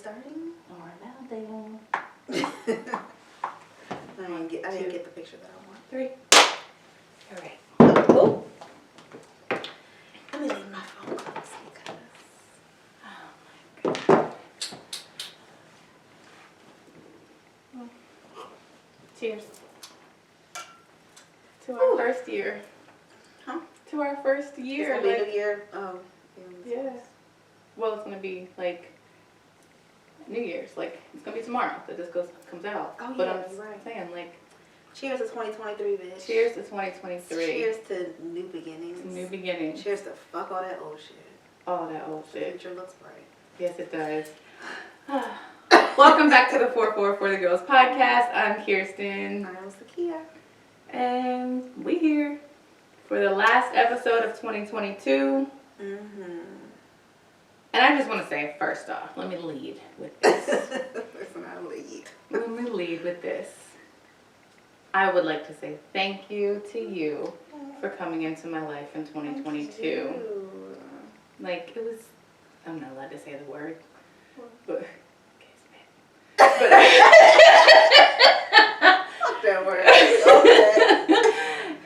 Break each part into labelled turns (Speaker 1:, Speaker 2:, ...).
Speaker 1: starting?
Speaker 2: Or now dating.
Speaker 1: I didn't get the picture that I want.
Speaker 2: 3. All right.
Speaker 1: Oh. Let me leave my phone close because.
Speaker 2: Oh my God. Cheers. To our first year.
Speaker 1: Huh?
Speaker 2: To our first year.
Speaker 1: It's gonna be New Year. Oh.
Speaker 2: Yeah. Well, it's gonna be like New Year's. Like it's gonna be tomorrow that this comes out.
Speaker 1: Oh,
Speaker 2: but
Speaker 1: yeah,
Speaker 2: I'm
Speaker 1: you're right.
Speaker 2: saying like.
Speaker 1: Cheers to 2023, bitch.
Speaker 2: Cheers to 2023.
Speaker 1: Cheers to new beginnings.
Speaker 2: New beginnings.
Speaker 1: Cheers to fuck all that old shit.
Speaker 2: All that old
Speaker 1: The
Speaker 2: shit.
Speaker 1: future looks bright.
Speaker 2: Yes, it does. Welcome back to the 444 for the Girls podcast. I'm Kirstin.
Speaker 1: I'm Zakia.
Speaker 2: And we here for the last episode of 2022. And I just want to say, first off, let me lead with this.
Speaker 1: Listen, I lead.
Speaker 2: Let me lead with this. I would like to say thank you to you for coming into my life in 2022. Like, it was, I'm not allowed to say the word, but,
Speaker 1: Fuck that word.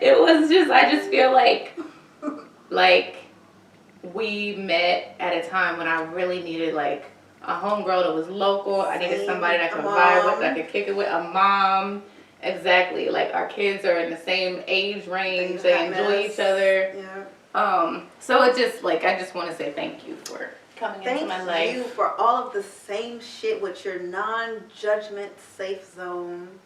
Speaker 2: It was just, I just feel like we met at a time when I really needed like a homegirl that was local. I needed somebody that I could vibe with, that I could kick it with, a mom. Exactly. Like our kids are in the same age range. They enjoy each other.
Speaker 1: Yeah.
Speaker 2: So it just like, I just want to say thank you for coming into my life.
Speaker 1: Thank you for all of the same shit with your non-judgment safe zone.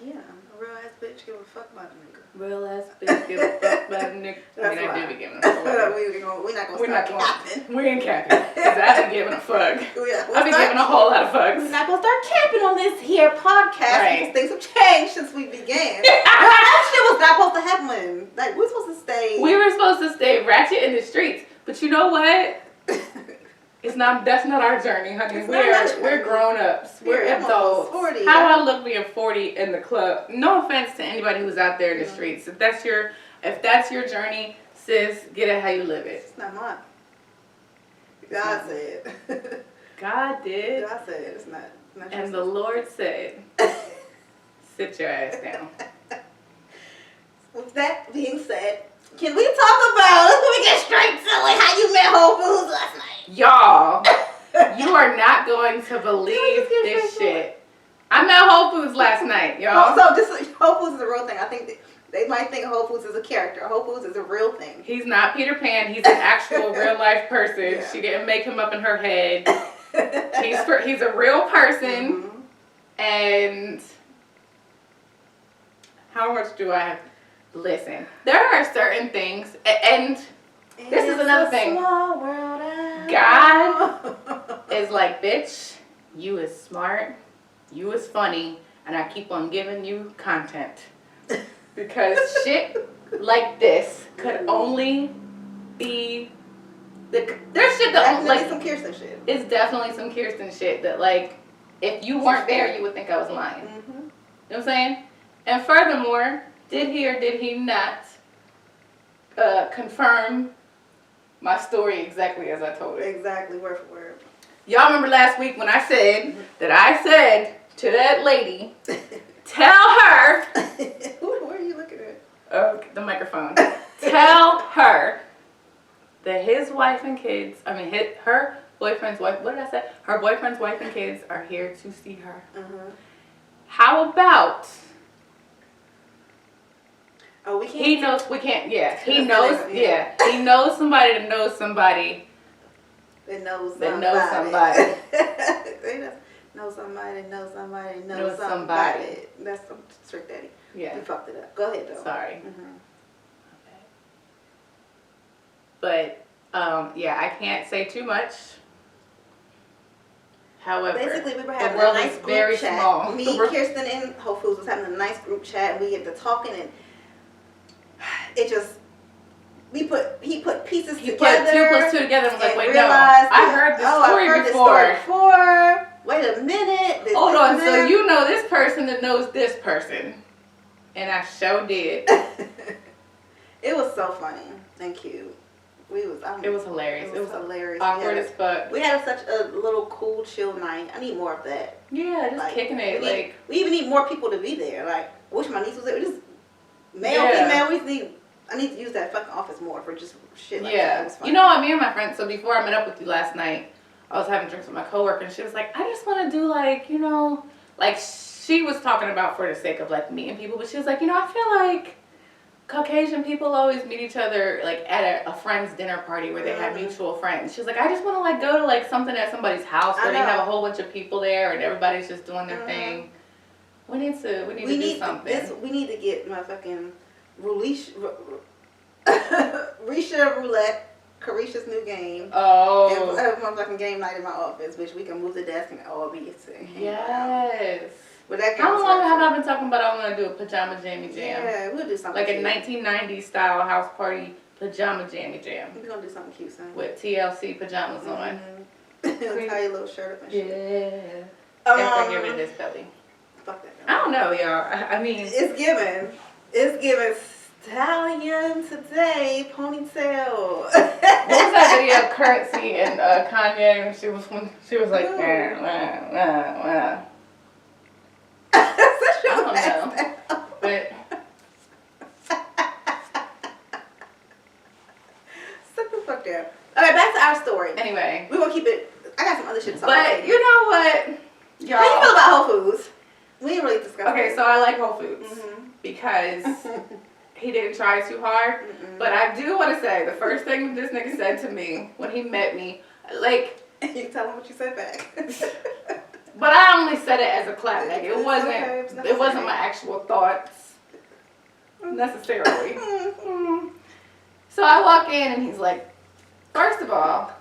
Speaker 1: Yeah, a real ass bitch give a fuck about a nigga.
Speaker 2: Real ass bitch give a fuck about a nigga. I mean, I do be giving a fuck.
Speaker 1: We're not gonna start capping.
Speaker 2: We ain't capping. Because I be giving a fuck. I be giving a whole lot of fucks.
Speaker 1: We're not gonna start capping on this here podcast
Speaker 2: right.
Speaker 1: because things have changed since we began. That shit was not supposed to happen. Like, we're supposed to stay.
Speaker 2: We were supposed to stay ratchet in the streets. But you know what? It's not. That's not our journey, honey. We're grown ups. We're adults.
Speaker 1: 40.
Speaker 2: How I look being 40 in the club. No offense to anybody who's out there in the streets. If that's your journey, sis, get it how you live it.
Speaker 1: It's not mine. God said.
Speaker 2: God did.
Speaker 1: God said it's not.
Speaker 2: And the Lord said, sit your ass down.
Speaker 1: With that being said, can we talk about, let me get straight to it, how you met Whole Foods last night?
Speaker 2: Y'all, you are not going to believe this shit. I met Whole Foods last night, y'all.
Speaker 1: So this Whole Foods is a real thing. I think they might think Whole Foods is a character. Whole Foods is a real thing.
Speaker 2: He's not Peter Pan. He's an actual real life person.
Speaker 1: Yeah.
Speaker 2: She didn't make him up in her head. He's a real person. And how much do I have? Listen, there are certain things, and this is another thing. God is like, bitch, you is smart, you is funny, and I keep on giving you content. Because shit like this could only be, there's shit that, like,
Speaker 1: some Kirstin shit.
Speaker 2: It's definitely some Kirstin shit that, like, if you weren't there, you would think I was lying. You know what I'm saying? And furthermore, did he or did he not confirm my story exactly as I told it?
Speaker 1: Exactly, word for word.
Speaker 2: Y'all remember last week when I said that I said to that lady, tell her.
Speaker 1: Who are you looking at?
Speaker 2: The microphone. Tell her that his wife and kids, her boyfriend's wife, what did I say? Her boyfriend's wife and kids are here to see her. How about...
Speaker 1: Oh, we can't.
Speaker 2: He knows, we can't, yeah. He knows, yeah. He knows somebody that knows somebody.
Speaker 1: That knows somebody.
Speaker 2: That knows somebody.
Speaker 1: They know somebody, know somebody, know somebody. That's some Trick Daddy.
Speaker 2: Yeah.
Speaker 1: You fucked it up. Go ahead, though.
Speaker 2: Sorry. But, yeah, I can't say too much. However,
Speaker 1: basically, we were having
Speaker 2: the world
Speaker 1: a nice
Speaker 2: is
Speaker 1: group
Speaker 2: very
Speaker 1: chat.
Speaker 2: small.
Speaker 1: Me, Kirstin, and Whole Foods was having a nice group chat, and we get to talking, and it just, he put pieces together.
Speaker 2: He put 2 plus 2 together and was like, wait, no,
Speaker 1: I
Speaker 2: heard this story
Speaker 1: before. Wait a minute.
Speaker 2: Hold on, so you know this person that knows this person. And I sure did.
Speaker 1: It was so funny and cute.
Speaker 2: It was hilarious.
Speaker 1: It was hilarious.
Speaker 2: Awkward as fuck.
Speaker 1: We had such a little cool, chill night. I need more of that.
Speaker 2: Yeah, just kicking it.
Speaker 1: We even need more people to be there. Like, I wish my niece was there. Just male, female. I need to use that fucking office more for just shit like that. It was fun.
Speaker 2: You know what? Me and my friends. So before I met up with you last night, I was having drinks with my coworker, and she was like, "I just want to do like, you know, like." She was talking about for the sake of like meeting people, but she was like, you know, I feel like Caucasian people always meet each other like at a friend's dinner party where they have mutual friends. She was like, I just want to like go to like something at somebody's house where they have a whole bunch of people there and everybody's just doing their thing. We need to do something. We need to get my fucking
Speaker 1: Risha Roulette. Carisha's new game.
Speaker 2: Oh.
Speaker 1: And have my fucking game night in my office, which we can move the desk and all be sitting.
Speaker 2: Yes.
Speaker 1: But that
Speaker 2: how long have I been talking about I want to do a pajama jammy jam?
Speaker 1: Yeah, we'll do something
Speaker 2: like a 1990s style house party pajama jammy jam.
Speaker 1: We're going to do something cute, son.
Speaker 2: With TLC pajamas on.
Speaker 1: Tie your little shirt up and shit.
Speaker 2: Yeah. After I give it this belly.
Speaker 1: Fuck that.
Speaker 2: I don't know, y'all. I mean.
Speaker 1: It's giving stallion today, ponytail.
Speaker 2: What was that video of Currency and Kanye when she was like, wah. I don't know. But
Speaker 1: sit the fuck down. Alright, back to our story.
Speaker 2: Anyway.
Speaker 1: We're gonna keep it. I got some other shit to talk
Speaker 2: about. But you know what? Y'all,
Speaker 1: how you feel about Whole Foods? We didn't really discuss
Speaker 2: Okay, so I like Whole Foods because he didn't try too hard. But I do want to say the first thing this nigga said to me when he met me, like.
Speaker 1: You can tell him what you said back.
Speaker 2: But I only said it as a clap. Like it wasn't my actual thoughts necessarily. So I walk in and he's like, first of all,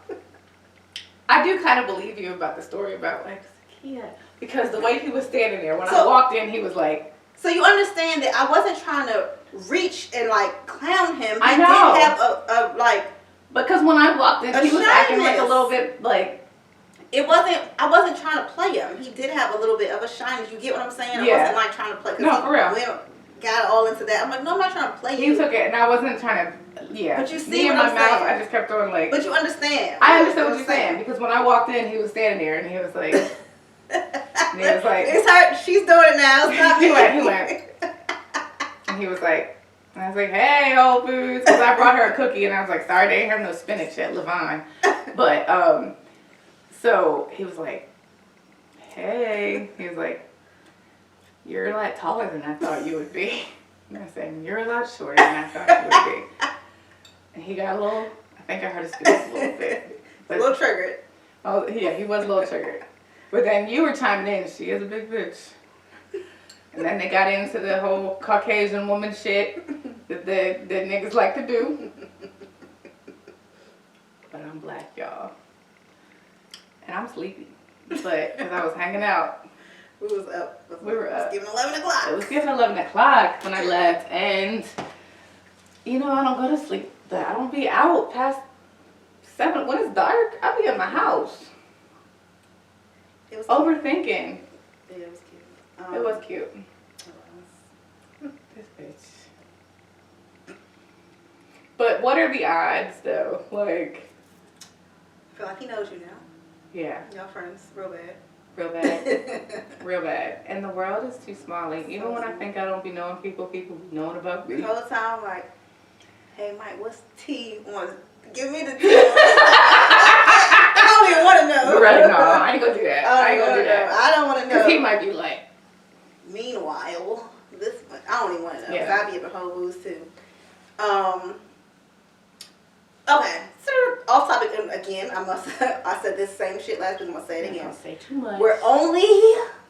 Speaker 2: I do kind of believe you about the story about like Zakia, because the way he was standing there when I walked in, he was like.
Speaker 1: So you understand that I wasn't trying to reach and like clown him.
Speaker 2: I know.
Speaker 1: He did have a like.
Speaker 2: Because when I walked in, he was acting like a little bit like.
Speaker 1: I wasn't trying to play him. He did have a little bit of a shyness. You get what I'm saying?
Speaker 2: Yeah.
Speaker 1: I wasn't like trying to play.
Speaker 2: No, for real.
Speaker 1: We got all into that. I'm like, no, I'm not trying to play you.
Speaker 2: He took it, and I wasn't trying to,
Speaker 1: But you see
Speaker 2: me
Speaker 1: what
Speaker 2: in my
Speaker 1: I'm
Speaker 2: mouth,
Speaker 1: saying.
Speaker 2: I just kept going like.
Speaker 1: But you understand.
Speaker 2: I understand what you're saying, because when I walked in, he was standing there, and he was like. And he was like.
Speaker 1: It's her. She's doing it now. Stop
Speaker 2: he went. And he was like. And I was like, hey, Whole Foods. Because I brought her a cookie, and I was like, sorry, they didn't have no spinach at Levine. But, so he was like, hey. He was like, you're a lot taller than I thought you would be. And I said, you're a lot shorter than I thought you would be. And he got a little, I think I hurt his feelings a little bit. But,
Speaker 1: a little triggered.
Speaker 2: Oh, yeah, he was a little triggered. But then you were chiming in, she is a big bitch. And then they got into the whole Caucasian woman shit that the niggas like to do. But I'm black, y'all. And I'm sleepy. But because I was hanging out.
Speaker 1: We was up.
Speaker 2: We were up.
Speaker 1: It was giving 11 o'clock.
Speaker 2: It was giving 11 o'clock when I left. And, you know, I don't go to sleep. I don't be out past 7. When it's dark, I'll be in my house.
Speaker 1: It was
Speaker 2: overthinking.
Speaker 1: Yeah, it was cute.
Speaker 2: It was cute. This bitch. But what are the odds, though? Like,
Speaker 1: I feel like he knows you now.
Speaker 2: Yeah.
Speaker 1: Y'all friends, real bad.
Speaker 2: Real bad. Real bad. And the world is too small. Like, even when I think I don't be knowing people be knowing about me.
Speaker 1: The whole time, like, hey, Mike, what's tea on? Give me the tea. I don't even want to know.
Speaker 2: Right, no, I ain't gonna do that. I ain't gonna do that.
Speaker 1: I don't want to know.
Speaker 2: Because he might be like.
Speaker 1: Meanwhile, this one, I don't even want to know.
Speaker 2: Yeah.
Speaker 1: Because I be up at Whole Foods too. Okay, so off topic again. I said this same shit last week. I'm gonna say it again.
Speaker 2: Don't say too much.
Speaker 1: We're only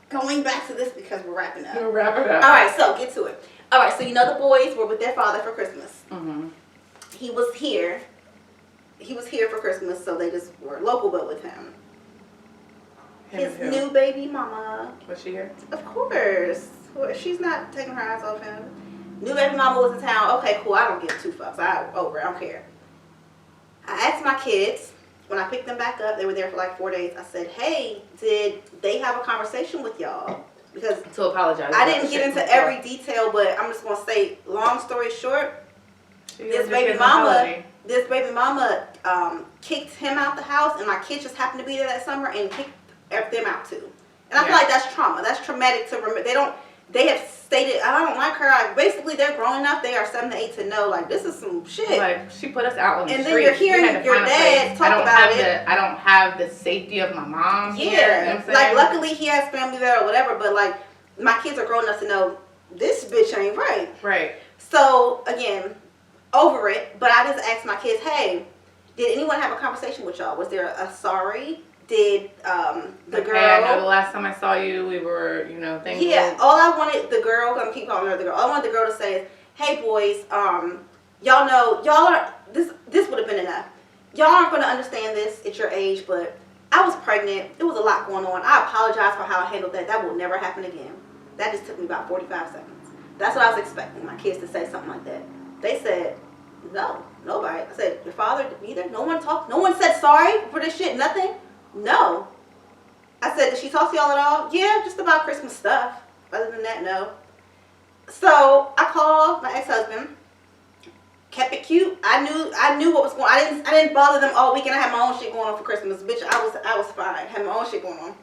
Speaker 1: going back to this because we're wrapping up.
Speaker 2: We're wrapping up.
Speaker 1: All right, so get to it. All right, so you know the boys were with their father for Christmas.
Speaker 2: Mm-hmm.
Speaker 1: He was here. He was here for Christmas, so they just were local, but with him. His new baby mama.
Speaker 2: Was she here?
Speaker 1: Of course. She's not taking her eyes off him. New baby mama was in town. Okay, cool. I don't give 2 fucks. I don't care. I asked my kids when I picked them back up. They were there for like 4 days. I said, "Hey, did they have a conversation with y'all?" Because
Speaker 2: to apologize.
Speaker 1: I didn't get into every detail, but I'm just gonna say, long story short, this baby mama this baby mama kicked him out the house, and my kids just happened to be there that summer and kicked them out too. And I feel like that's trauma. That's traumatic to remember. They have stated, I don't like her. Like, basically, they're grown enough. They are 7 to 8 to know, like, this is some shit.
Speaker 2: Like, she put us out on the street.
Speaker 1: And then you're hearing your dad talk about it.
Speaker 2: I don't have the safety of my mom.
Speaker 1: Yeah.
Speaker 2: Here, you know what I'm saying?
Speaker 1: Like, luckily, he has family there or whatever, but, like, my kids are grown enough to know this bitch ain't right.
Speaker 2: Right.
Speaker 1: So, again, over it. But I just asked my kids, hey, did anyone have a conversation with y'all? Was there a sorry? Did the girl...
Speaker 2: Hey, I know the last time I saw you, we were, you know, things...
Speaker 1: Yeah, all I wanted the girl, I'm going to keep calling her the girl, all I wanted the girl to say is, hey, boys, y'all know, y'all are... This would have been enough. Y'all aren't going to understand this at your age, but I was pregnant. There was a lot going on. I apologize for how I handled that. That will never happen again. That just took me about 45 seconds. That's what I was expecting, my kids to say something like that. They said, no, nobody. I said, your father either? No one talked? No one said sorry for this shit? Nothing? No. I said, did she talk to y'all at all? Yeah, just about Christmas stuff. Other than that, no. So I called my ex-husband. Kept it cute. I knew what was going on. I didn't bother them all weekend. I had my own shit going on for Christmas. Bitch, I was fine. I had my own shit going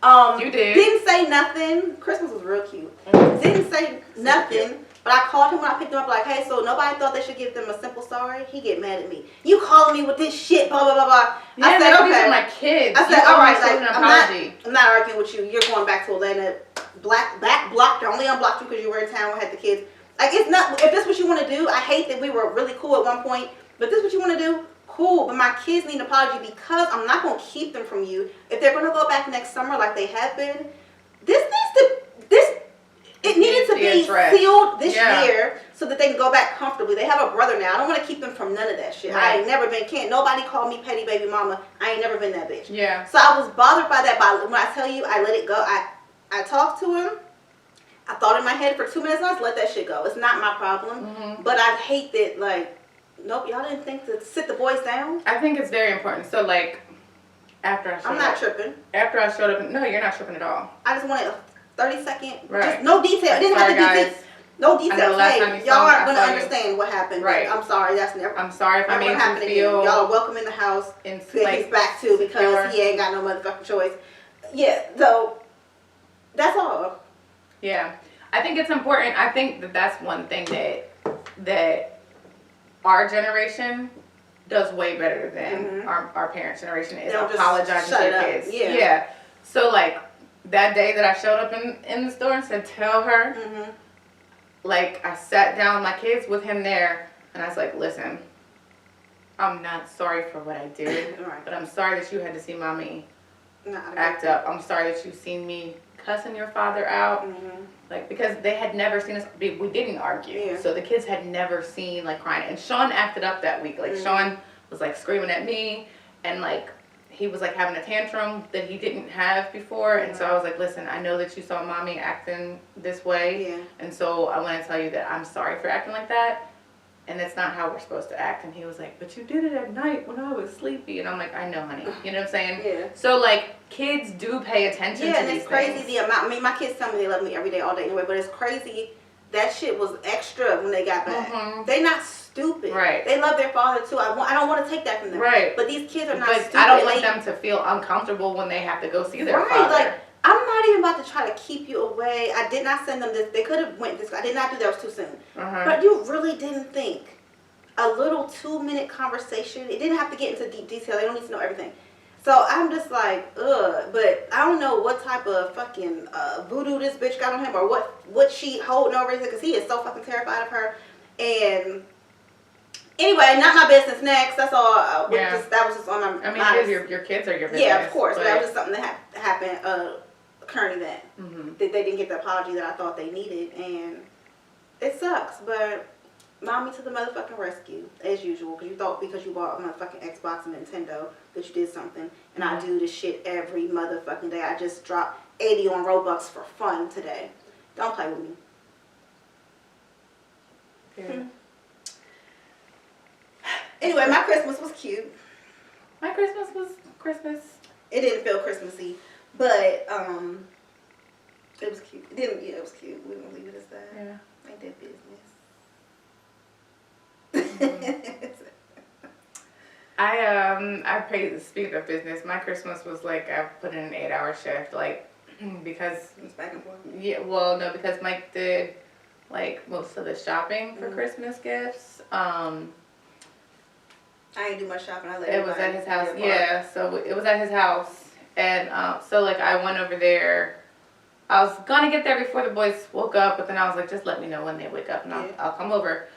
Speaker 1: on.
Speaker 2: You did.
Speaker 1: Didn't say nothing. Christmas was real cute. Didn't say nothing. But I called him when I picked him up, like, hey, so nobody thought they should give them a simple sorry? He get mad at me. You calling me with this shit, blah, blah, blah, blah.
Speaker 2: Yeah,
Speaker 1: I said, okay.
Speaker 2: These are my kids.
Speaker 1: I said, all right, like,
Speaker 2: an
Speaker 1: I'm not arguing with you. You're going back to Atlanta. Black blocked. I only unblocked you because you were in town and had the kids. Like, it's not, if this is what you want to do, I hate that we were really cool at one point, but if this is what you want to do, cool. But my kids need an apology because I'm not going to keep them from you. If they're going to go back next summer like they have been, it needed to be sealed this year so that they can go back comfortably. They have a brother now. I don't want to keep them from none of that shit. Right. I ain't never been, nobody call me petty baby mama. I ain't never been that bitch.
Speaker 2: Yeah.
Speaker 1: So I was bothered by that. But when I tell you, I let it go. I talked to him. I thought in my head for 2 minutes, and I just let that shit go. It's not my problem. Mm-hmm. But I hate that, like, nope, y'all didn't think to sit the boys down.
Speaker 2: I think it's very important. So, like, after I showed
Speaker 1: I'm not tripping.
Speaker 2: After I showed up, no, you're not tripping at all.
Speaker 1: I just wanted 30-second,
Speaker 2: right.
Speaker 1: Just no detail. It didn't have to be details. No details. Hey, y'all aren't going to understand what happened.
Speaker 2: Right.
Speaker 1: I'm sorry. That's never.
Speaker 2: I'm sorry if I made you feel.
Speaker 1: Y'all are welcome in the house.
Speaker 2: And
Speaker 1: like, he's back too because he ain't got no motherfucking choice. Yeah. So that's all.
Speaker 2: Yeah, I think it's important. I think that that's one thing that our generation does way better than our parents' generation is apologizing to their kids. Yeah. So like. That day that I showed up in the store and said, tell her, like, I sat down with my kids with him there, and I was like, listen, I'm not sorry for what I did, but I'm sorry that you had to see mommy act up. I'm sorry that you've seen me cussing your father out. Like, because they had never seen us, we didn't argue, so the kids had never seen, like, crying. And Sean acted up that week. Like, Sean was, like, screaming at me, and, like, he was like having a tantrum that he didn't have before, and so I was like, listen, I know that you saw mommy acting this way, and so I want to tell you that I'm sorry for acting like that, and that's not how we're supposed to act. And he was like, but you did it at night when I was sleepy, and I'm like, I know, honey. You know what I'm saying? Yeah. So like, kids do pay attention to these things. Yeah, and it's crazy the amount. I mean, my kids tell me they love me every day, all day anyway, but it's crazy. That shit was extra when they got back. They not stupid. Right. They love their father too. I don't want to take that from them. Right. But these kids are not stupid. I don't want them to feel uncomfortable when they have to go see their father. Like, I'm not even about to try to keep you away. I did not send them this. They could have went this. I did not do that. It was too soon. But you really didn't think a little 2-minute conversation. It didn't have to get into deep detail. They don't need to know everything. So I'm just like, ugh, but I don't know what type of fucking voodoo this bitch got on him or what she holding over his head because he is so fucking terrified of her. And anyway, not my business. Next, that's all. That was just on my. I mean, your kids are your business. Yeah, of course. But that was just something that happened current event. That they didn't get the apology that I thought they needed, and it sucks, but. Mommy to the motherfucking rescue, as usual, because you thought because you bought a motherfucking Xbox and Nintendo that you did something, and I do this shit every motherfucking day. I just dropped 80 on Robux for fun today. Don't play with me. Yeah. Anyway, my Christmas was cute. My Christmas was Christmas.
Speaker 1: It didn't feel Christmassy, but it was cute. It was cute. We're gonna leave it as that. Yeah. Ain't that business.
Speaker 2: I paid, speaking of business, my Christmas was like, I put in an 8-hour shift, like, because,
Speaker 1: It's back and forth.
Speaker 2: yeah, well, no, because Mike did, like, most of the shopping for Christmas gifts.
Speaker 1: I ain't do much shopping. I let
Speaker 2: It was at his house,
Speaker 1: do their
Speaker 2: yeah, so it was at his house, and, so, like, I went over there. I was gonna get there before the boys woke up, but then I was like, just let me know when they wake up, and I'll come over.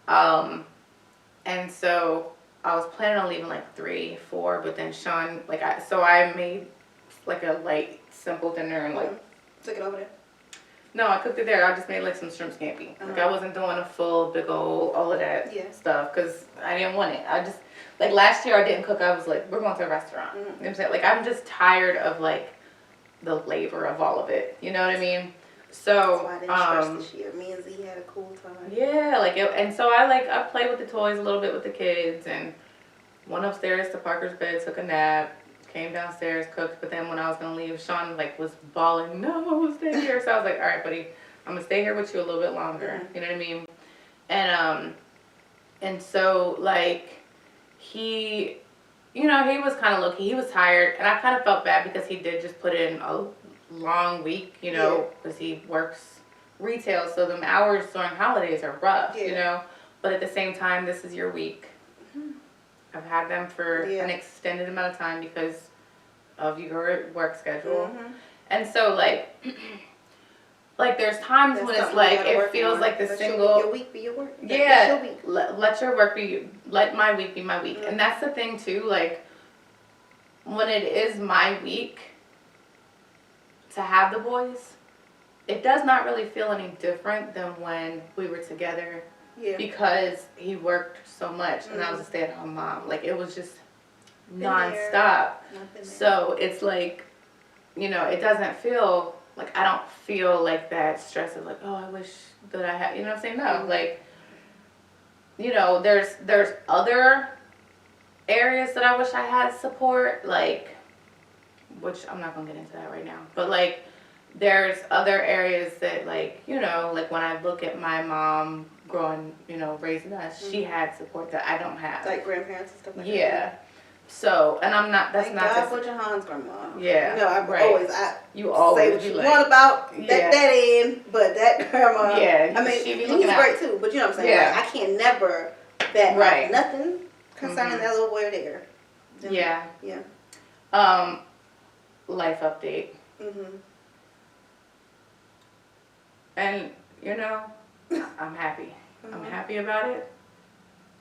Speaker 2: And so I was planning on leaving like 3, 4, but then Sean, like, I made like a light, simple dinner and like.
Speaker 1: Took it over there?
Speaker 2: No, I cooked it there. I just made like some shrimp scampi. Like, I wasn't doing a full, big old, all of that stuff because I didn't want it. I just, like, last year I didn't cook. I was like, we're going to a restaurant. You know what I'm saying? Like, I'm just tired of like the labor of all of it. You know what I mean? So,
Speaker 1: that's why I didn't stress this year. Me and Z had a cool time.
Speaker 2: Yeah, like, and so I played with the toys a little bit with the kids, and went upstairs to Parker's bed, took a nap, came downstairs, cooked, but then when I was gonna leave, Sean, like, was bawling, no, stay here, so I was like, all right, buddy, I'm gonna stay here with you a little bit longer, you know what I mean? And so, like, he, you know, he was kind of low-key, he was tired, and I kind of felt bad because he did just put in a long week, you know, because he works retail, so the hours during holidays are rough, you know, but at the same time, this is your week. I've had them for an extended amount of time because of your work schedule, and so like there's times when it's like it feels like the single
Speaker 1: your week be your work.
Speaker 2: Yeah, let your work be, let my week be my week, and that's the thing too. Like, when it is my week to have the boys, it does not really feel any different than when we were together. Yeah. Because he worked so much and I was a stay-at-home mom. Like, it was just non-stop. So it's like, you know, it doesn't feel like, I don't feel like that stress of like, oh, I wish that I had, you know what I'm saying? No, like, you know, there's other areas that I wish I had support, like, which I'm not gonna get into that right now, but like, there's other areas that, like, you know, like when I look at my mom growing, you know, raising us, she had support that I don't have.
Speaker 1: Like grandparents and stuff like that.
Speaker 2: Yeah. So, and I'm not, that's
Speaker 1: Thank
Speaker 2: not
Speaker 1: God for Jahan's grandma.
Speaker 2: Yeah.
Speaker 1: You know,
Speaker 2: you always
Speaker 1: say what you want about that end, but that grandma.
Speaker 2: Yeah.
Speaker 1: I mean, he's great too, but you know what I'm saying?
Speaker 2: Yeah.
Speaker 1: Like, I can't never bet nothing concerning that little boy there.
Speaker 2: Yeah.
Speaker 1: Yeah.
Speaker 2: Life update. And, you know, I'm happy. I'm happy about it.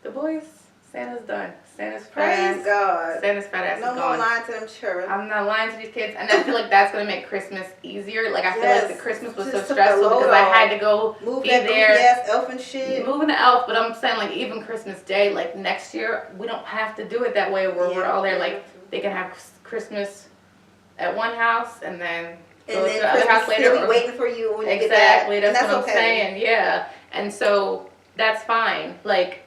Speaker 2: The boys, Santa's done. Santa's fat ass.
Speaker 1: Praise God.
Speaker 2: Santa's fat ass is gone.
Speaker 1: No more lying to them children.
Speaker 2: I'm not lying to these kids. And I feel like that's going to make Christmas easier. Like, I feel like the Christmas was so stressful because I had to go
Speaker 1: move
Speaker 2: be
Speaker 1: that
Speaker 2: there.
Speaker 1: Yes, elf and shit.
Speaker 2: Moving the elf, but I'm saying, like, even Christmas Day, like, next year, we don't have to do it that way where we're all there. Like, they can have Christmas at one house and then go to the other house later.
Speaker 1: Still be waiting for you when you get back.
Speaker 2: Exactly, that's what I'm saying, yeah. And so, that's fine, like,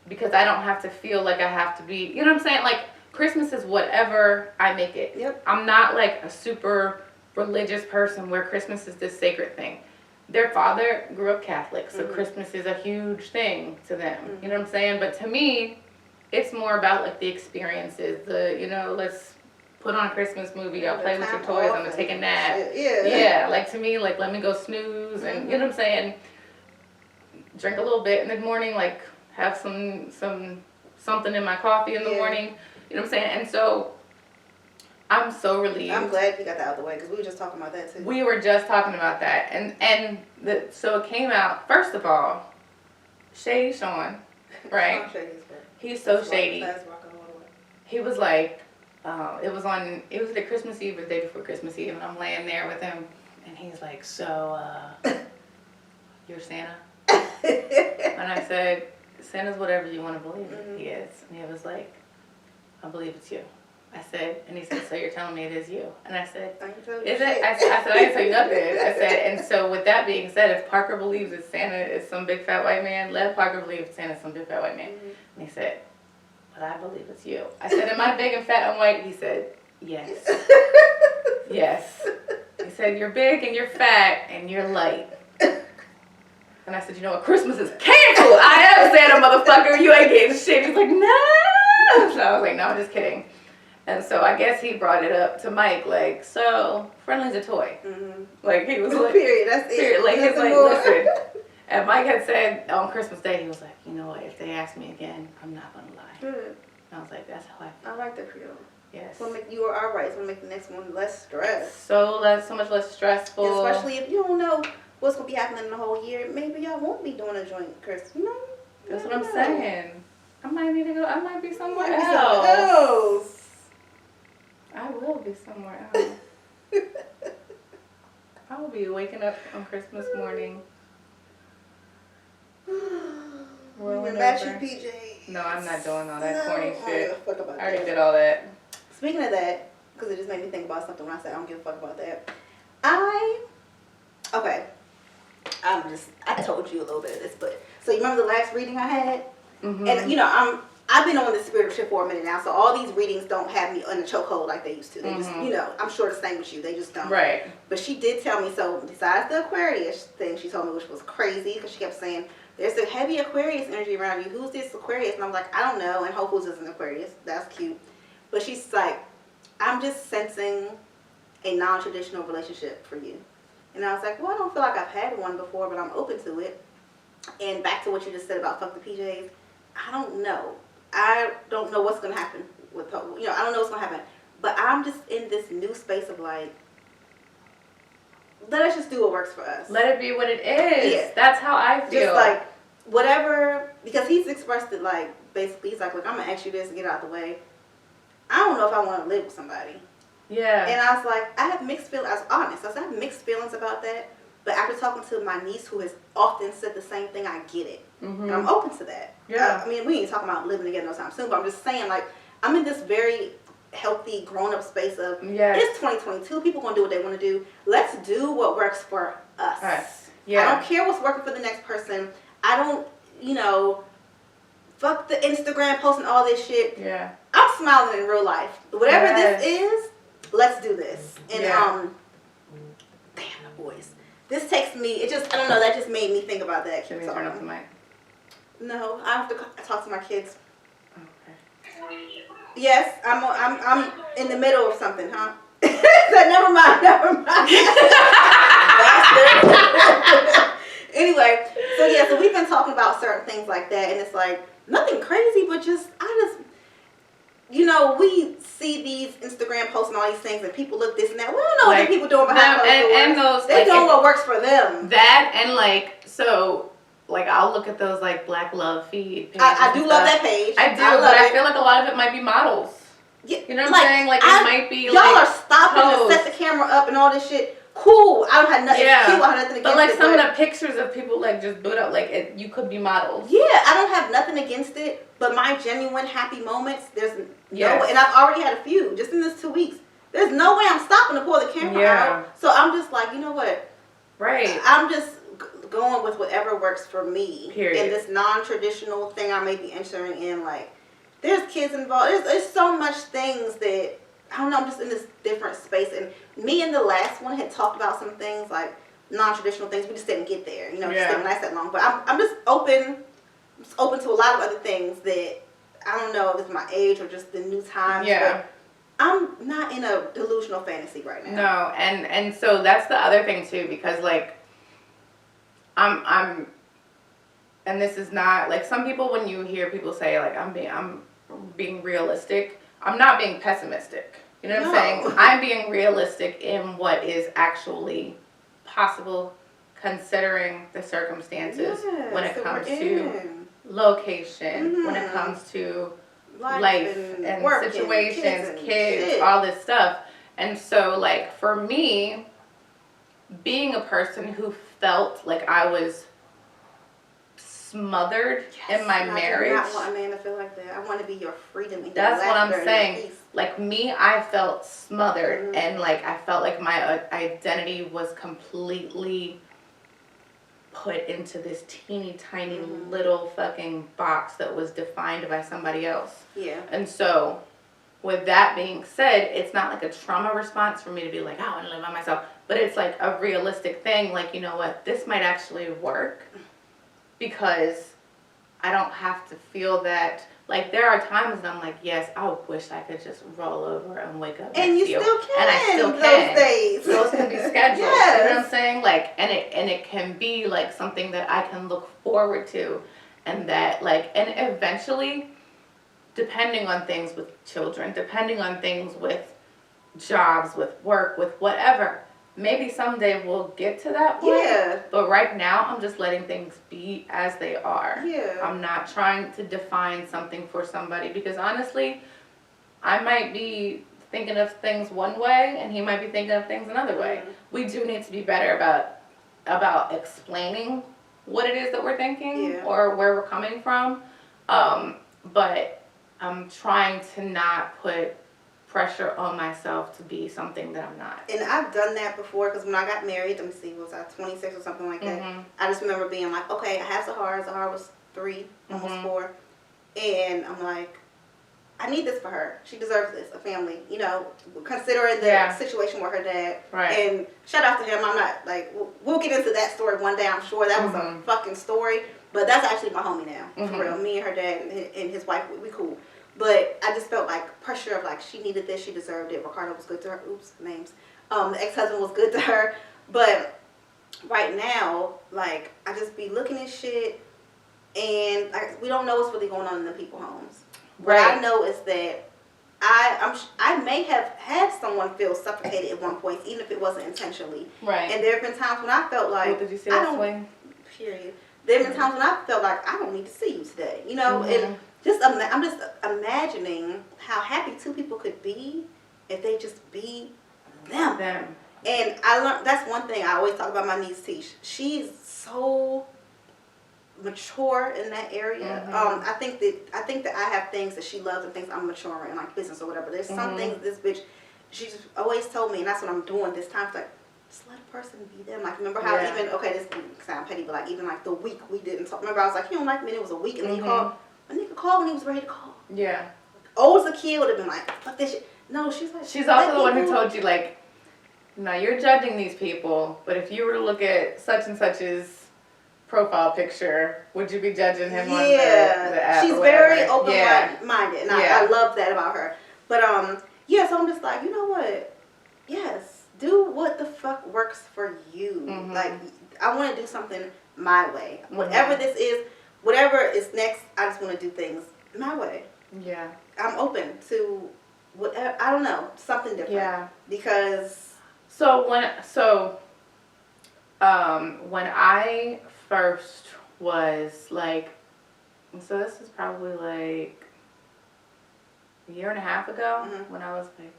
Speaker 2: because I don't have to feel like I have to be, you know what I'm saying? Like, Christmas is whatever I make it.
Speaker 1: Yep.
Speaker 2: I'm not, like, a super religious person where Christmas is this sacred thing. Their father grew up Catholic, so Christmas is a huge thing to them. You know what I'm saying? But to me, it's more about, like, the experiences, the, you know, let's put on a Christmas movie, I'll play with your toys, I'm gonna take a nap. Yeah, like, to me, like, let me go snooze, and, you know what I'm saying? Drink a little bit in the morning, like, have something in my coffee in the morning, you know what I'm saying? And so, I'm so relieved.
Speaker 1: I'm glad you got that out of the way, because we were just talking about that, too.
Speaker 2: We were just talking about that, and so it came out, first of all, Shady Sean, right? He's so shady. He was like, it was the Christmas Eve or the day before Christmas Eve, and I'm laying there with him, and he's like, so, you're Santa? And I said, Santa's whatever you want to believe he is. And he was like, I believe it's you. I said, and he said, so you're telling me it is you? And I said, is it? I said, I didn't tell you nothing. I said, and so with that being said, if Parker believes that Santa is some big fat white man, let Parker believe Santa's some big fat white man. And he said, but I believe it's you. I said, am I big and fat and white? He said, yes. Yes. He said, you're big and you're fat and you're light. And I said, you know what, Christmas is canceled. I am Santa, motherfucker. You ain't getting shit. He's like, no. So I was like, no, I'm just kidding. And so I guess he brought it up to Mike, like, so friendly's a toy.
Speaker 1: Mm-hmm.
Speaker 2: Like he was like,
Speaker 1: period. That's it.
Speaker 2: period. Like he's
Speaker 1: Nothing
Speaker 2: like,
Speaker 1: more.
Speaker 2: listen. And Mike had said on Christmas Day, he was like, you know what? If they ask me again, I'm not gonna lie.
Speaker 1: Good.
Speaker 2: And I was like, that's how I feel.
Speaker 1: I like that for you.
Speaker 2: Yes.
Speaker 1: It's gonna make you are alright. It's gonna make the next one less stress.
Speaker 2: So much less stressful.
Speaker 1: Especially if you don't know what's gonna be happening the whole year. Maybe y'all won't be doing a joint Christmas. You know?
Speaker 2: That's what I'm saying. I might need to go. I might be somewhere
Speaker 1: Maybe
Speaker 2: else. I will be somewhere else. I will be waking up on Christmas morning.
Speaker 1: Your matching PJs.
Speaker 2: No, I'm not doing all that corny
Speaker 1: I don't
Speaker 2: shit.
Speaker 1: give a fuck about
Speaker 2: I already
Speaker 1: that.
Speaker 2: did all that.
Speaker 1: Speaking of that, because it just made me think about something when I said I don't give a fuck about that. I told you a little bit of this, but so you remember the last reading I had?
Speaker 2: Mm-hmm.
Speaker 1: And you know, I've been on this spiritual shit for a minute now, so all these readings don't have me in a chokehold like they used to. They just, you know, I'm sure the same with you. They just don't.
Speaker 2: Right.
Speaker 1: But she did tell me, so besides the Aquarius thing she told me, which was crazy, because she kept saying, there's a heavy Aquarius energy around you. Who's this Aquarius? And I'm like, I don't know. And Whole Foods is an Aquarius. That's cute. But she's like, I'm just sensing a non-traditional relationship for you. And I was like, well, I don't feel like I've had one before, but I'm open to it. And back to what you just said about fuck the PJs, I don't know. I don't know what's going to happen with her. You know, I don't know what's going to happen. But I'm just in this new space of like, let us just do what works for us.
Speaker 2: Let it be what it is.
Speaker 1: Yeah.
Speaker 2: That's how I feel.
Speaker 1: Just like, whatever, because he's expressed it like, basically, he's like, look, I'm going to ask you this and get out the way. I don't know if I want to live with somebody.
Speaker 2: Yeah.
Speaker 1: And I was like, I have mixed feelings. I was honest. I said, I have mixed feelings about that. But after talking to my niece, who has often said the same thing, I get it.
Speaker 2: Mm-hmm.
Speaker 1: And I'm open to that.
Speaker 2: Yeah.
Speaker 1: I mean, we ain't talking about living together no time soon, but I'm just saying, like, I'm in this very healthy, grown-up space of, it's 2022. People going to do what they want to do. Let's do what works for us.
Speaker 2: Yeah.
Speaker 1: I don't care what's working for the next person. I don't, you know, fuck the Instagram posting all this shit.
Speaker 2: Yeah.
Speaker 1: I'm smiling in real life. Whatever this is, let's do this. And, damn, the voice. This takes me, it just, I don't know, that just made me think about that.
Speaker 2: Should we turn up the mic?
Speaker 1: No, I have to talk to my kids.
Speaker 2: Okay.
Speaker 1: Yes, I'm in the middle of something, huh? Never mind. Anyway, so we've been talking about certain things like that, and it's like, nothing crazy, but you know, we see these Instagram posts and all these things, and people look this and that. We don't know what the people doing behind those doors.
Speaker 2: And those,
Speaker 1: they know what works for them.
Speaker 2: That and like, so, like, I'll look at those like Black Love feed pages.
Speaker 1: I do love that page.
Speaker 2: I do, but I feel like a lot of it might be models.
Speaker 1: Yeah,
Speaker 2: you know what I'm saying? Like, it might be
Speaker 1: y'all
Speaker 2: like,
Speaker 1: are stopping to set the camera up and all this shit. Cool. I don't have nothing.
Speaker 2: Yeah.
Speaker 1: It's cute. I have nothing against it.
Speaker 2: But like some of the pictures of people like just boot up, like you could be models.
Speaker 1: Yeah, I don't have nothing against it. But my genuine happy moments, there's no way, and I've already had a few just in this 2 weeks. There's no way I'm stopping to pull the camera out. So I'm just like, you know what?
Speaker 2: Right.
Speaker 1: I'm just going with whatever works for me.
Speaker 2: Period.
Speaker 1: In this non-traditional thing I may be entering in, like, there's kids involved. There's so much things that, I don't know, I'm just in this different space. And me and the last one had talked about some things, like non-traditional things. We just didn't get there. You know, it just didn't last that long. But I'm just open. I'm just open to a lot of other things that, I don't know if it's my age or just the new times.
Speaker 2: Yeah.
Speaker 1: But I'm not in a delusional fantasy right now.
Speaker 2: No, and so that's the other thing too, because like, I'm, and this is not, like some people, when you hear people say like, I'm being realistic, I'm not being pessimistic. You know what I'm saying? I'm being realistic in what is actually possible, considering the circumstances when it comes to location, when it comes to life and working, situations, kids, all this stuff. And so, like, for me, being a person who felt like I was smothered in my marriage.
Speaker 1: I do not want a man to feel like that. I want to be your freedom and your
Speaker 2: That's what I'm
Speaker 1: laughter
Speaker 2: saying.
Speaker 1: and your peace.
Speaker 2: Like me, I felt smothered, and like I felt like my identity was completely put into this teeny tiny little fucking box that was defined by somebody else.
Speaker 1: Yeah.
Speaker 2: And so, with that being said, it's not like a trauma response for me to be like, oh, I want to live by myself. But it's like a realistic thing. Like, you know what? This might actually work because I don't have to feel that Like, there are times that I'm like, yes, I wish I could just roll over and wake up
Speaker 1: And
Speaker 2: next
Speaker 1: you
Speaker 2: to
Speaker 1: still can.
Speaker 2: And I still
Speaker 1: those
Speaker 2: can.
Speaker 1: days.
Speaker 2: Those can be scheduled.
Speaker 1: Yes.
Speaker 2: You know what I'm saying? Like, and it can be like something that I can look forward to, and that like, and eventually, depending on things with children, depending on things with jobs, with work, with whatever, maybe someday we'll get to that point.
Speaker 1: Yeah.
Speaker 2: But right now, I'm just letting things be as they are.
Speaker 1: Yeah.
Speaker 2: I'm not trying to define something for somebody, because honestly, I might be thinking of things one way and he might be thinking of things another way.
Speaker 1: Mm-hmm.
Speaker 2: We do need to be better about explaining what it is that we're thinking, or where we're coming from. But I'm trying to not put pressure on myself to be something that I'm not.
Speaker 1: And I've done that before, because when I got married, let me see, was I 26 or something like that?
Speaker 2: Mm-hmm.
Speaker 1: I just remember being like, okay, I have Zahara. Zahara was 3, almost
Speaker 2: Mm-hmm.
Speaker 1: 4. And I'm like, I need this for her. She deserves this, a family, you know, considering the situation with her dad.
Speaker 2: Right.
Speaker 1: And shout out to him. I'm not, like, we'll get into that story one day, I'm sure. That was a fucking story. But that's actually my homie now, for real. Me and her dad and his wife, we cool. But I just felt like pressure of like, she needed this, she deserved it. Ricardo was good to her. Oops, names. The ex-husband was good to her. But right now, like, I just be looking at shit, and we don't know what's really going on in the people's homes. What I know is that I may have had someone feel suffocated at one point, even if it wasn't intentionally.
Speaker 2: Right.
Speaker 1: And there have been times when I felt like,
Speaker 2: what did you say that swing?
Speaker 1: Period. There have been times when I felt like, I don't need to see you today, you know. And I'm just imagining how happy 2 people could be if they just be them. And I learned, that's one thing I always talk about my niece Tish. She's so mature in that area. I think that I have things that she loves and things I'm mature in, like business or whatever. There's some things this bitch, she's always told me, and that's what I'm doing this time. It's like, just let a person be them. Like, remember how even, okay, this sound petty, but like even like the week we didn't talk. Remember I was like, you don't like me, and it was a week, and then he called. A nigga called when he was ready to call.
Speaker 2: Yeah.
Speaker 1: Old Zakia would have been like, fuck this shit. No, she's like,
Speaker 2: she's also the one who told you, like, now you're judging these people, but if you were to look at such and such's profile picture, would you be judging him on the app?
Speaker 1: She's very open-minded, and I love that about her. But so I'm just like, you know what? Yes, do what the fuck works for you. Like, I want to do something my way. Whatever this is, whatever is next, I just want to do things my way. Yeah. I'm open to whatever, I don't know, something different. Yeah. Because
Speaker 2: when I first was like, so this is probably like a year and a half ago, when I was like,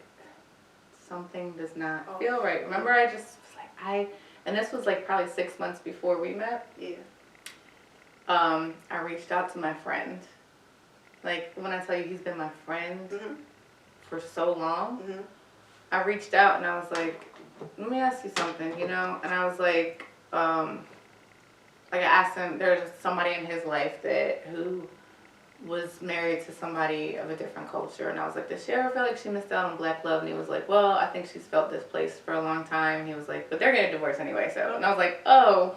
Speaker 2: something does not feel right. Remember, I just was like, and this was like probably 6 months before we met. Yeah. I reached out to my friend. Like, when I tell you he's been my friend for so long, I reached out and I was like, let me ask you something, you know? And I was like I asked him, there's somebody in his life who was married to somebody of a different culture, and I was like, does she ever feel like she missed out on black love? And he was like, well, I think she's felt displaced for a long time. And he was like, but they're getting divorced anyway, so. And I was like, oh.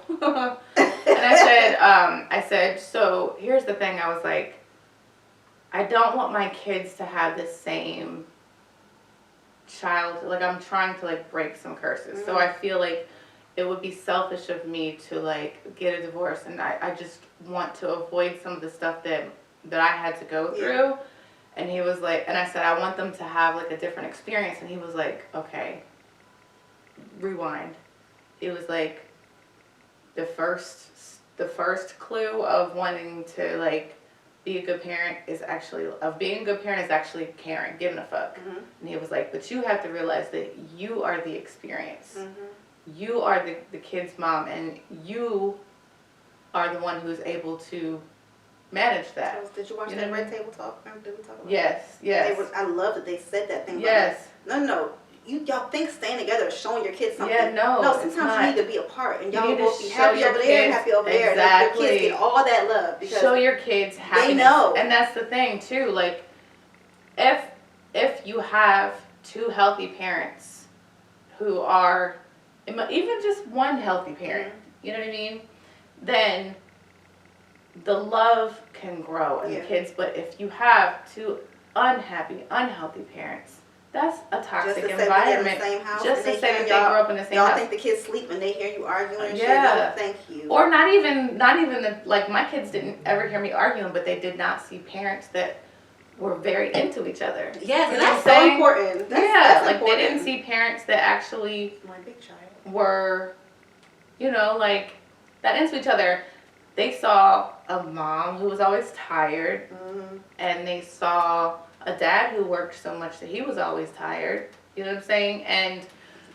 Speaker 2: And I said, so here's the thing. I was like, I don't want my kids to have the same child, like, I'm trying to like break some curses. So I feel like it would be selfish of me to like get a divorce, and I just want to avoid some of the stuff that I had to go through. And he was like, and I said, I want them to have like a different experience. And he was like, okay, rewind. It was like the first clue of wanting to like be a good parent is actually caring, giving a fuck. And he was like, but you have to realize that you are the experience. You are the kid's mom, and you are the one who's able to manage that.
Speaker 1: Did you watch that Red Table Talk? Did we talk about
Speaker 2: yes.
Speaker 1: I love that they said that thing.
Speaker 2: Yes.
Speaker 1: No. Y'all think staying together is showing your kids something.
Speaker 2: Yeah, no.
Speaker 1: Sometimes you need to be apart, and y'all both be happy over there and happy over there, and your kids get all that love. Because
Speaker 2: show your kids happiness.
Speaker 1: They know.
Speaker 2: And that's the thing too. Like, if you have 2 healthy parents who are, even just one healthy parent, you know what I mean? Then the love can grow in the kids, but if you have two unhappy, unhealthy parents, that's a toxic environment. Just to say that they grew up in the same house.
Speaker 1: Y'all think the kids sleep when they hear you arguing and shit? No, thank you.
Speaker 2: Or not even like my kids didn't ever hear me arguing, but they did not see parents that were very into each other.
Speaker 1: Yes, and that's so important. That's
Speaker 2: like
Speaker 1: important.
Speaker 2: they didn't see parents that actually were, like that into each other. They saw a mom who was always tired, and they saw a dad who worked so much that he was always tired. You know what I'm saying? And
Speaker 1: it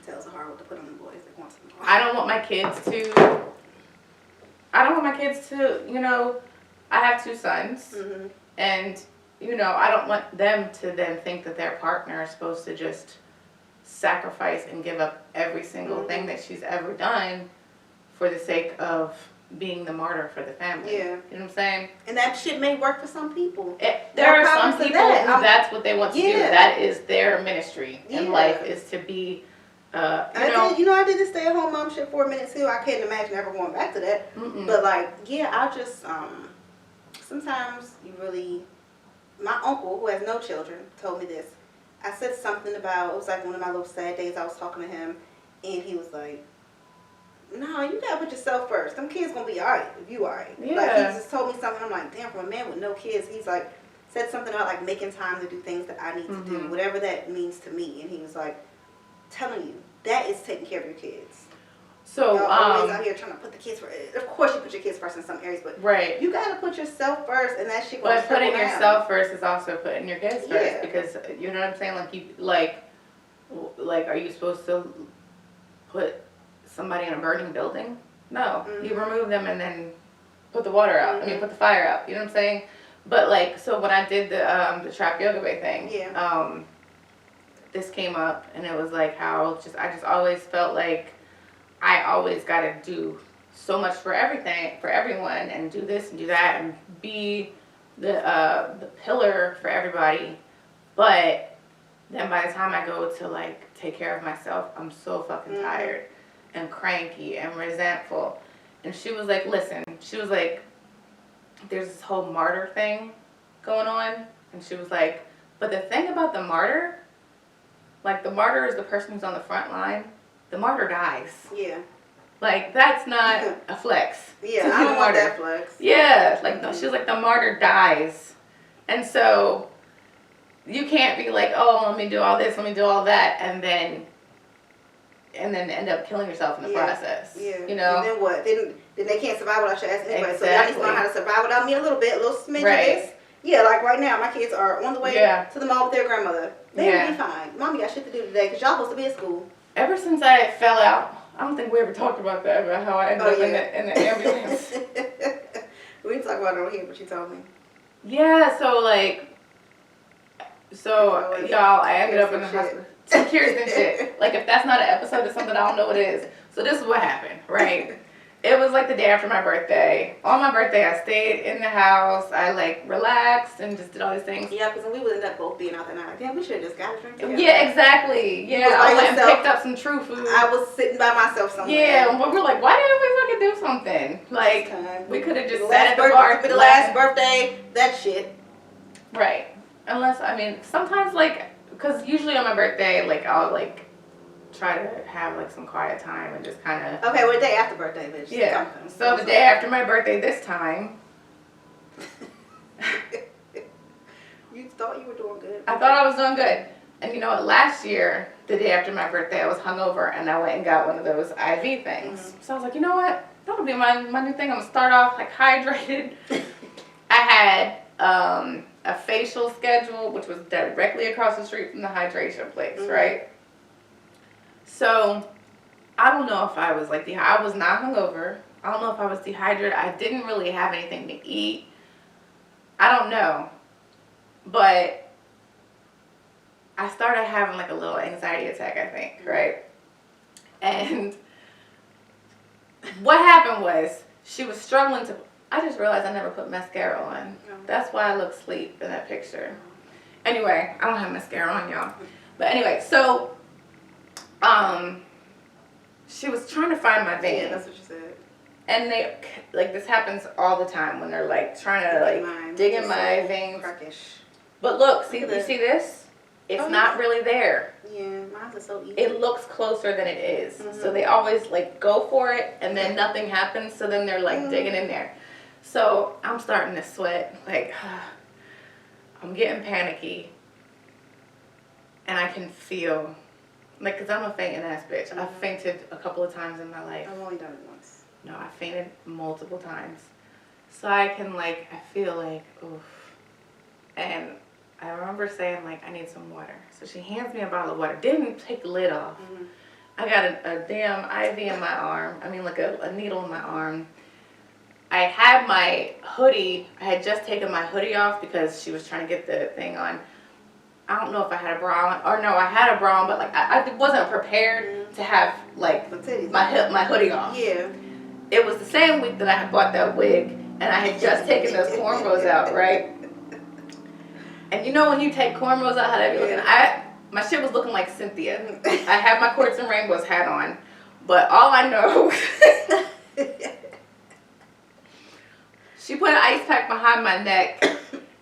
Speaker 1: tells a hard what to put on the boys. They want some more.
Speaker 2: I don't want my kids to, I have two sons, and, I don't want them to then think that their partner is supposed to just sacrifice and give up every single thing that she's ever done for the sake of being the martyr for the family.
Speaker 1: Yeah.
Speaker 2: You know what I'm saying?
Speaker 1: And that shit may work for some people.
Speaker 2: There are some people who that's what they want to do. That is their ministry in life, is to be,
Speaker 1: I did this stay-at-home mom shit for a minute too. I can't imagine ever going back to that. But I just, sometimes you really, my uncle who has no children told me this. I said something about, it was like one of my little sad days, I was talking to him, and he was like, no, you gotta put yourself first. Them kids gonna be alright if you alright.
Speaker 2: Yeah.
Speaker 1: Like, he just told me something, I'm like, damn, from a man with no kids, he's like, said something about like making time to do things that I need to do, whatever that means to me. And he was like, telling you, that is taking care of your kids.
Speaker 2: So,
Speaker 1: y'all always out here trying to put the kids first. Of course you put your kids first in some areas, but you gotta put yourself first, and that shit gonna
Speaker 2: But putting yourself first is also putting your kids first, because, you know what I'm saying? Like, are you supposed to put somebody in a burning building? No. You remove them and then put the water out. Put the fire out. You know what I'm saying? But so when I did the trap yoga bay thing, this came up, and it was like how I just always felt like I always gotta do so much for everyone, and do this and do that, and be the pillar for everybody. But then by the time I go to take care of myself, I'm so fucking tired and cranky and resentful. And she was like, listen, she was like, there's this whole martyr thing going on. And she was like, but the thing about the martyr, the martyr is the person who's on the front line. The martyr dies.
Speaker 1: Yeah.
Speaker 2: That's not a flex.
Speaker 1: Yeah, I don't want that flex.
Speaker 2: Yeah, no, she was like, the martyr dies. And so you can't be like, oh, let me do all this, let me do all that, and then end up killing yourself in the process. Yeah. And
Speaker 1: then what? Then they can't survive without your ass anyway. Exactly. So y'all need to learn how to survive without me a little smidge of this. Yeah, right now, my kids are on the way to the mall with their grandmother. They will be fine. Mommy got shit to do today because y'all supposed to be at school.
Speaker 2: Ever since I fell out, I don't think we ever talked about that, about how I ended up in the ambulance.
Speaker 1: We didn't talk about it on here, but she told me.
Speaker 2: Yeah, y'all, I ended up in the hospital. Kirstin shit. If that's not an episode of something, I don't know what it is. So this is what happened, right? It was the day after my birthday. On my birthday, I stayed in the house. I relaxed and just did all these things.
Speaker 1: Yeah, because we would end up both being out that night. Damn, we should have just got a drink together.
Speaker 2: Yeah, exactly. Yeah, I went and picked up some true food.
Speaker 1: I was sitting by myself somewhere.
Speaker 2: Yeah, but we're like, why didn't we fucking do something? We could have just sat at the bar.
Speaker 1: The last birthday, that shit.
Speaker 2: Right. Unless, sometimes because usually on my birthday, I'll try to have some quiet time and just kind of.
Speaker 1: Okay, well, the day after birthday, bitch.
Speaker 2: Yeah. So the day after my birthday this time.
Speaker 1: You thought you were doing good.
Speaker 2: I thought I was doing good. And you know what? Last year, the day after my birthday, I was hungover and I went and got one of those IV things. So I was like, you know what? That'll be my new thing. I'm gonna start off hydrated. I had a facial schedule, which was directly across the street from the hydration place, right? So, I don't know if I was I was not hungover. I don't know if I was dehydrated. I didn't really have anything to eat. I don't know. But I started having a little anxiety attack, I think, right? And what happened was, she was struggling to, I just realized I never put mascara on. That's why I look sleep in that picture. Anyway, I don't have mascara on, y'all. But anyway, so she was trying to find my vein.
Speaker 1: Yeah, that's what you said.
Speaker 2: And they, like, this happens all the time when they're, like, trying to, like, dig in my veins.
Speaker 1: Crackish.
Speaker 2: But look, see, you see this? It's not really there.
Speaker 1: Yeah, mine's is so easy.
Speaker 2: It looks closer than it is. So they always, like, go for it, and then nothing happens, so then they're, like, digging in there. So I'm starting to sweat. Like, I'm getting panicky. And I can feel, like, because I'm a fainting ass bitch. I've fainted a couple of times in my life.
Speaker 1: I've only done it once.
Speaker 2: No, I fainted multiple times. So I can, like, I feel like, oof. And I remember saying, like, I need some water. So she hands me a bottle of water. Didn't take the lid off. I got a damn IV in my arm. I mean, like a needle in my arm. I had my hoodie. I had just taken my hoodie off because she was trying to get the thing on. I don't know if I had a bra on. Or no, I had a bra on, but, like, I wasn't prepared to have, like, my hoodie off.
Speaker 1: Yeah.
Speaker 2: It was the same week that I had bought that wig, and I had just taken those cornrows out, right? And you know when you take cornrows out, how they be looking? My shit was looking like Cynthia. I had my Quartz and Rainbows hat on, but all I know, she put an ice pack behind my neck,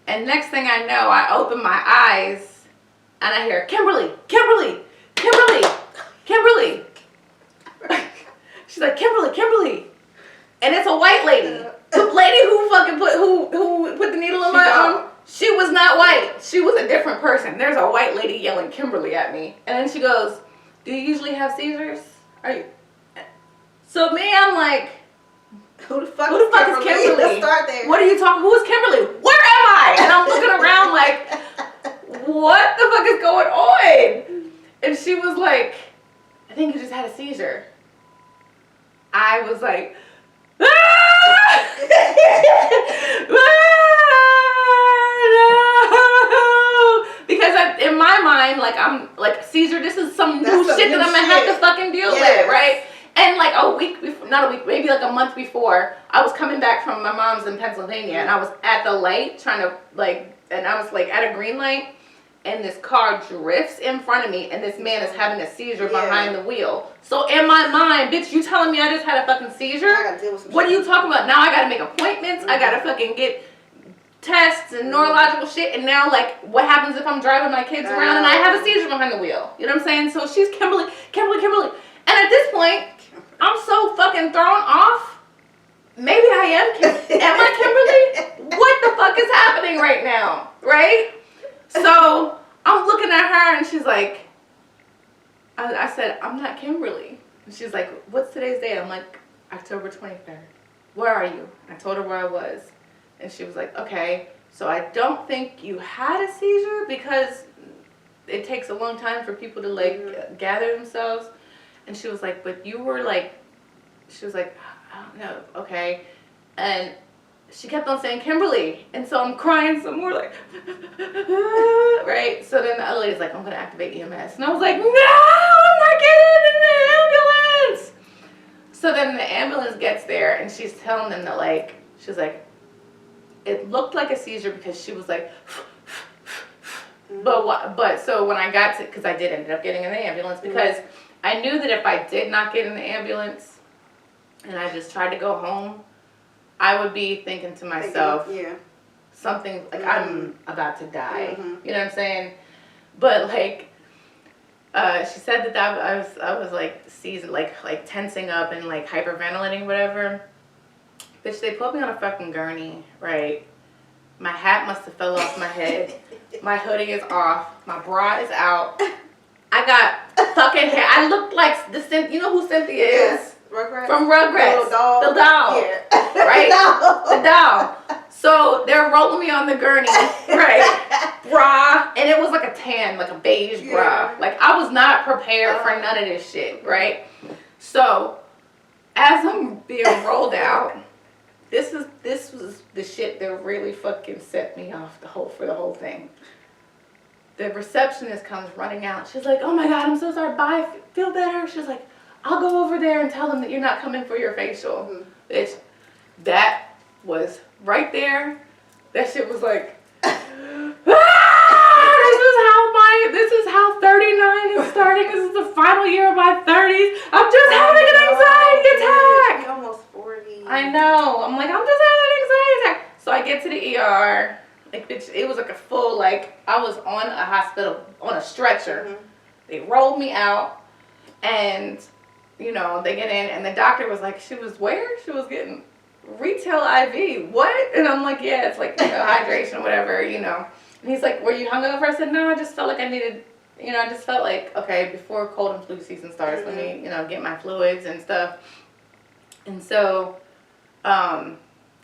Speaker 2: and next thing I know, I open my eyes, and I hear, Kimberly, Kimberly, Kimberly, Kimberly. She's like, Kimberly, Kimberly. And it's a white lady. The lady who fucking put the needle in my arm, she was not white. She was a different person. There's a white lady yelling Kimberly at me. And then she goes, do you usually have seizures? Are you? So me, I'm like,
Speaker 1: who the fuck
Speaker 2: is Kimberly?
Speaker 1: Let's start there.
Speaker 2: What are you talking? Who is Kimberly? Where am I? And I'm looking around like, what the fuck is going on? And she was like, I think you just had a seizure. I was like, because in my mind, like, I'm like, seizure, this is some new shit that I'm gonna have to fucking deal with, right? And like a week before, not a week, maybe like a month before, I was coming back from my mom's in Pennsylvania, and I was at the light trying to, like, and I was like at a green light, and this car drifts in front of me, and this man is having a seizure behind the wheel. So in my mind, bitch, you telling me I just had a fucking seizure?
Speaker 1: I gotta deal with some
Speaker 2: what are you talking about? Now I gotta make appointments. I gotta fucking get tests and neurological shit. And now, like, what happens if I'm driving my kids around and I have a seizure behind the wheel? You know what I'm saying? So she's Kimberly, Kimberly, Kimberly. And at this point, I'm so fucking thrown off. Maybe I am I Kimberly? What the fuck is happening right now? Right? So I'm looking at her, and she's like, I said, I'm not Kimberly. And she's like, what's today's date? I'm like, October 23rd. Where are you? I told her where I was. And she was like, okay, so I don't think you had a seizure because it takes a long time for people to, like, gather themselves. And she was like, but you were like, she was like, I don't know, okay. And she kept on saying Kimberly, and so I'm crying some more, like, right? So then the other lady's like, I'm gonna activate EMS, and I was like, no, I'm not getting in the ambulance. So then the ambulance gets there, and she's telling them that, like, she's like, it looked like a seizure because she was like, but so when I got to, because I did end up getting in the ambulance because I knew that if I did not get in the ambulance and I just tried to go home, I would be thinking to myself, something like I'm about to die. You know what I'm saying? But like, she said that I was like seizing, like tensing up and like hyperventilating, whatever. Bitch, they put me on a fucking gurney, right? My hat must have fell off my head. My hoodie is off. My bra is out. I got fucking hair. I looked like you know who Cynthia is?
Speaker 1: Rugrats?
Speaker 2: From Rugrats.
Speaker 1: The doll.
Speaker 2: The doll.
Speaker 1: Yeah.
Speaker 2: Right? The doll. So they're rolling me on the gurney, right? Bra. And it was like a tan, like a beige bra. Like I was not prepared for none of this shit, right? So as I'm being rolled out, this was the shit that really fucking set me off for the whole thing. The receptionist comes running out. She's like, oh my God, I'm so sorry. Bye. Feel better. She's like, I'll go over there and tell them that you're not coming for your facial. Bitch, that was right there. That shit was like, this is how 39 is starting. This is the final year of my 30s. I'm just having an anxiety attack.
Speaker 1: You're almost 40.
Speaker 2: I know. I'm like, I'm just having an anxiety attack. So I get to the ER. Like, bitch, it was like a full, like, I was on a hospital, on a stretcher.
Speaker 1: Mm-hmm.
Speaker 2: They rolled me out, and, you know, they get in, and the doctor was like, she was where? She was getting retail IV. What? And I'm like, yeah, it's like, you know, hydration or whatever, you know. And he's like, were you hungover? I said, no, I just felt like I needed, you know, I just felt like, okay, before cold and flu season starts, let me, you know, get my fluids and stuff. And so,